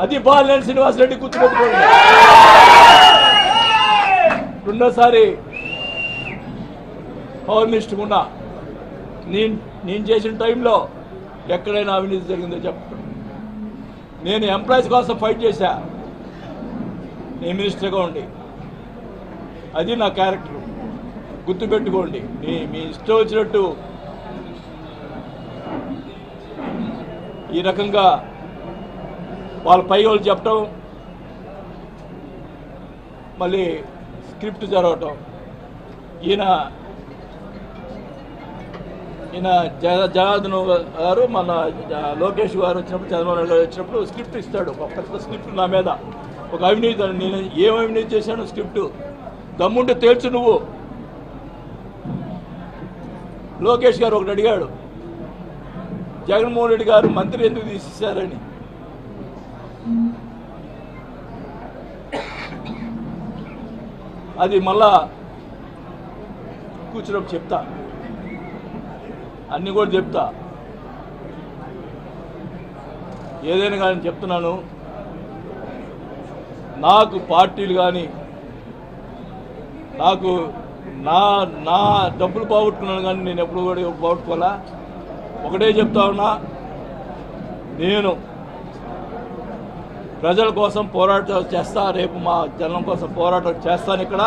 S1: అది బాలినేని శ్రీనివాసరెడ్డి గుర్తుపెట్టుకోండి. రెండోసారి పవర్ మినిస్టర్ ఉన్నా నేను చేసిన టైంలో ఎక్కడైనా అవినీతి జరిగిందో చెప్పండి. నేను ఎంప్లాయీస్ కోసం ఫైట్ చేశా, నేను మినిస్టర్గా ఉండి. అది నా క్యారెక్టర్, గుర్తుపెట్టుకోండి. మీ ఇష్టం వచ్చినట్టు ఈ రకంగా వాళ్ళ పై వాళ్ళు చెప్పటం, మళ్ళీ స్క్రిప్ట్ జరగటం. ఈయన జనార్దన్ గారు, మన లోకేష్ గారు వచ్చినప్పుడు, చంద్రబాబు నాయుడు గారు వచ్చినప్పుడు స్క్రిప్ట్ ఇస్తాడు, ఒక పెద్ద స్క్రిప్ట్ నా మీద, ఒక అవినీతి. నేను ఏం అవినీతి చేశాను స్క్రిప్ట్ దమ్ముంటే తేల్చు నువ్వు. లోకేష్ గారు ఒకటి అడిగాడు, జగన్మోహన్ రెడ్డి గారు మంత్రి ఎందుకు తీసేశారని. అది మళ్ళా కూర్చున్నప్పుడు చెప్తా, అన్నీ కూడా చెప్తా. ఏదైనా కానీ చెప్తున్నాను, నాకు పార్టీలు కానీ, నాకు నా డబ్బులు పోగొట్టుకున్నాను కానీ నేను ఎప్పుడు కూడా పోగొట్టుకోవాలా. ఒకటే చెప్తా ఉన్నా, నేను ప్రజల కోసం పోరాటం చేస్తా, రేపు మా జనం కోసం పోరాటం చేస్తాను. ఇక్కడ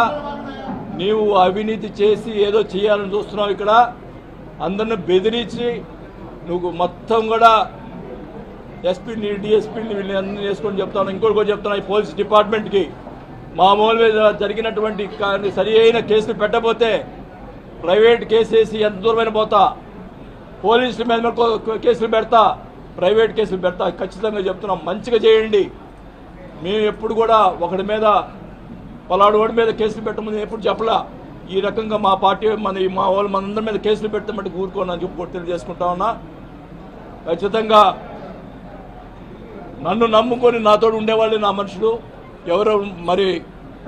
S1: నీవు అవినీతి చేసి ఏదో చేయాలని చూస్తున్నావు. ఇక్కడ అందరిని బెదిరించి నువ్వు మొత్తం కూడా ఎస్పీని, డిఎస్పీని వీళ్ళని అన్ని వేసుకొని చెప్తాను. ఇంకోటి కూడా చెప్తున్నా, ఈ పోలీస్ డిపార్ట్మెంట్కి మామూలు మీద జరిగినటువంటి సరి అయిన కేసులు పెట్టబోతే ప్రైవేట్ కేసు వేసి ఎంత దూరమైన పోతా, పోలీసుల మీద కేసులు పెడతా, ప్రైవేట్ కేసులు పెడతా. ఖచ్చితంగా చెప్తున్నాం, మంచిగా చేయండి. మేము ఎప్పుడు కూడా ఒకడి మీద, పలాడు వాడి మీద కేసులు పెట్టమని ఎప్పుడు చెప్పలా. ఈ రకంగా మా పార్టీ మా వాళ్ళు మనందరి మీద కేసులు పెడితే మటుకు ఊరుకోనని చెప్పి తెలియజేసుకుంటా ఉన్నా. ఖచ్చితంగా నన్ను నమ్ముకొని నాతో ఉండేవాళ్ళు నా మనుషులు ఎవరో, మరి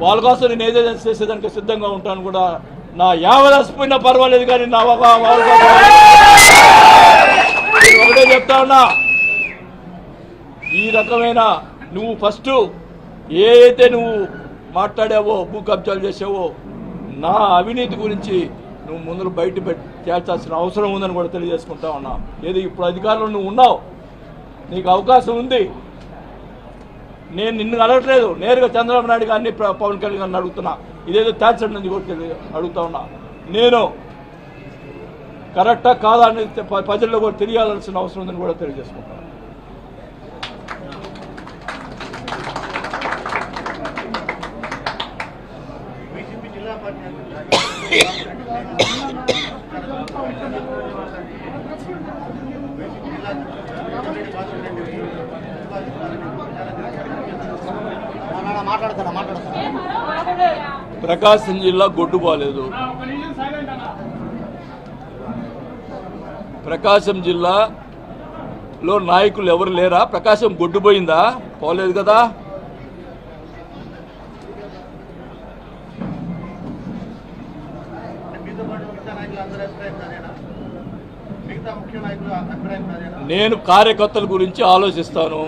S1: వాళ్ళ కోసం నేను ఏదైనా చేసేదానికి సిద్ధంగా ఉంటాను కూడా. నా యావదసిపోయినా పర్వాలేదు, కానీ నా వాళ్ళ కోసం ఒకటే చెప్తా ఉన్నా, ఈ రకమైన నువ్వు ఫస్ట్ ఏదైతే నువ్వు మాట్లాడావో, భూ కబ్జాలు చేసావో, నా అవినీతి గురించి నువ్వు ముందు బయట తేల్చాల్సిన అవసరం ఉందని కూడా తెలియజేసుకుంటా ఉన్నా. ఏది ఇప్పుడు అధికారంలో నువ్వు ఉన్నావు, నీకు అవకాశం ఉంది. నేను నిన్ను అడగట్లేదు, నేరుగా చంద్రబాబు నాయుడు గారిని, పవన్ కళ్యాణ్ గారిని అడుగుతున్నా. ఇదేదో తేల్చండి కూడా అడుగుతా ఉన్నా. నేను కరెక్టా కాదా అని ప్రజల్లో కూడా తెలియాల్సిన అవసరం ఉందని కూడా తెలియజేసుకుంటాను. ప్రకాశం జిల్లా గొడ్డు బాలేదు. ప్రకాశం జిల్లాలో నాయకులు ఎవరు లేరా? ప్రకాశం గొడ్డుపోయిందా? పోలేదు కదా. నేను కార్యకర్తల గురించి ఆలోచిస్తాను.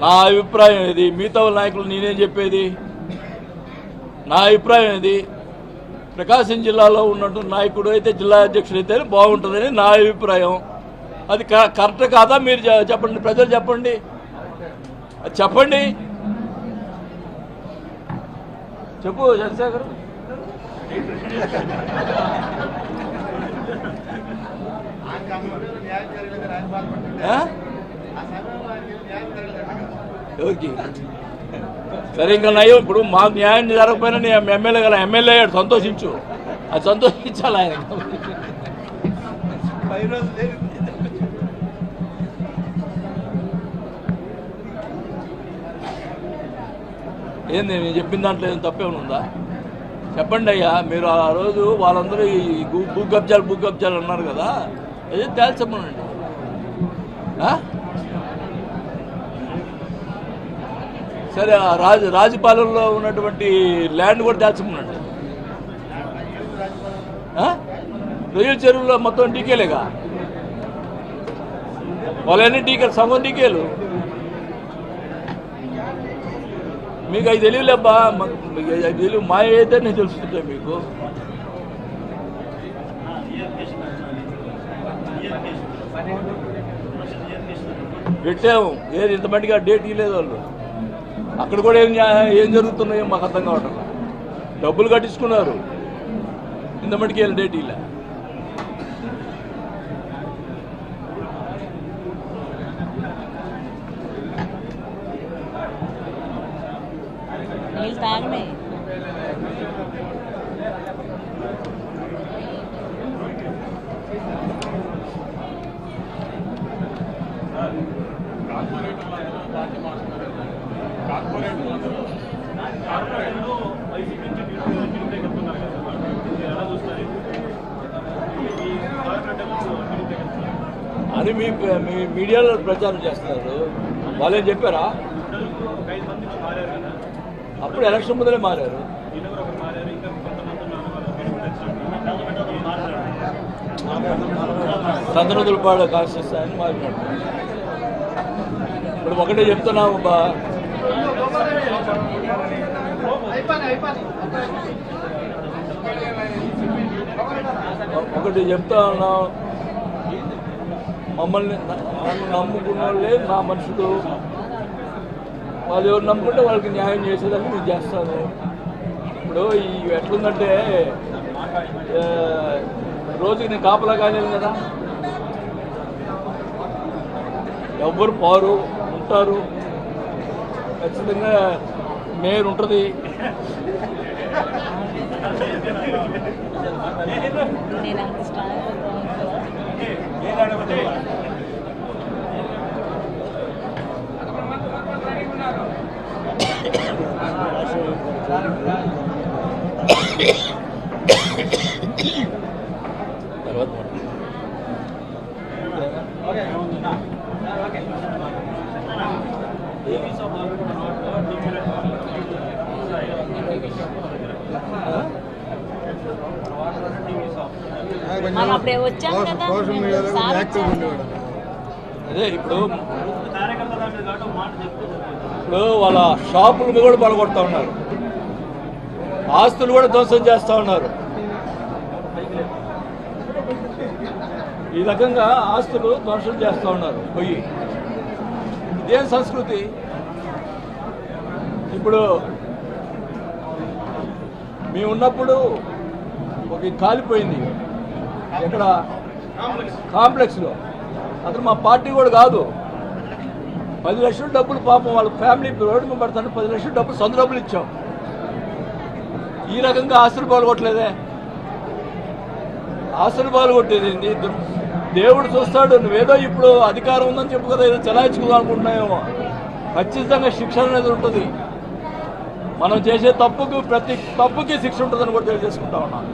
S1: నా అభిప్రాయం ఇది. మిగతా నాయకులు నేనేం చెప్పేది? నా అభిప్రాయం ఇది. ప్రకాశం జిల్లాలో ఉన్నటువంటి నాయకుడు అయితే జిల్లా అధ్యక్షుడు అయితే బాగుంటుందని నా అభిప్రాయం. అది కరెక్ట్ కాదా? మీరు చెప్పండి, ప్రజలు చెప్పండి, అది చెప్పండి. చెప్పు చంద్రశేఖర్. ఎవరికి సరే ఇంకా నయ్యో. ఇప్పుడు మాకు న్యాయం జరగకపోయినా నీ ఎమ్మెల్యే కదా, ఎమ్మెల్యే అయ్యాడు, సంతోషించు. అది సంతోషించాలి ఆయన. ఏంది నేను చెప్పిన దాంట్లో ఏం తప్పేమైనా ఉందా? చెప్పండి అయ్యా. మీరు ఆ రోజు వాళ్ళందరూ ఈ భూ కబ్జాలు అన్నారు కదా, అదే తేల్చమనండి. సరే, రాజపాలెంలో ఉన్నటువంటి ల్యాండ్ కూడా తేల్చమనండి. రొయ్యల చెరువులో మొత్తం టీకేలేగా, వాళ్ళన్నీ టీకేలు, సగం టీకేలు. మీకు అవి తెలియలేబ్బా, తెలియదు. మా అయితే నేను తెలుస్తుంటా మీకు. పెట్టాము, ఏది ఇంతమందిగా డేట్ ఇవ్వలేదు వాళ్ళు. అక్కడ కూడా ఏం జరుగుతున్నాయో మాకు అర్థం కావటం. డబ్బులు కట్టించుకున్నారు, ఇంతమందికి వెళ్ళి డేట్ ఇలా. అని మీ మీడియాలో ప్రచారం చేస్తున్నారు. వాళ్ళేం చెప్పారా? అప్పుడు ఎలక్షన్ ముందరే మారారు. చంద్రదులపాడు కాన్స్టిట్యూన్సీ అని మారినాడు. ఇప్పుడు ఒకటే చెప్తున్నాము బా, ఒకటి చెప్తా ఉన్నాం. మమ్మల్ని నమ్ముకున్న వాళ్ళే నా మనుషులు. వాళ్ళు ఎవరు నమ్ముకుంటే వాళ్ళకి న్యాయం చేసేదాన్ని నేను చేస్తాను. ఇప్పుడు ఈ ఎట్లుందంటే రోజుకి నేను కాపలా కాలేదు కదా. ఎవ్వరు పారు ఉంటారు, ఖచ్చితంగా మేయర్ ఉంటుంది. అదే ఇప్పుడు వాళ్ళ షాపులు కూడా పడగొడతా ఉన్నారు, ఆస్తులు కూడా ధ్వంసం చేస్తూ ఉన్నారు. ఈ రకంగా ఆస్తులు ధ్వంసం చేస్తూ ఉన్నారు పోయి. ఇదేం సంస్కృతి? ఇప్పుడు మేము ఉన్నప్పుడు ఒక కాలిపోయింది ఎక్కడ, కాంప్లెక్స్లో. అతను మా పార్టీ కూడా కాదు. 10 లక్షల డబ్బులు పాపం వాళ్ళ ఫ్యామిలీ రోడ్డు మీద పడతాను. 10 లక్షల డబ్బులు సొంత డబ్బులు ఇచ్చాం. ఈ రకంగా ఆస్తులు పాల్గొట్టలేదే. ఆస్తులు పాల్గొట్టేది దేవుడు చూస్తాడు. నువ్వేదో ఇప్పుడు అధికారం ఉందని చెప్పు కదా, ఏదో చెలాయించుకుందాం అనుకుంటున్నాయేమో. ఖచ్చితంగా శిక్ష అనేది ఉంటుంది. మనం చేసే తప్పుకు ప్రతి తప్పుకి శిక్ష ఉంటుందని కూడా తెలియజేసుకుంటా ఉన్నాం.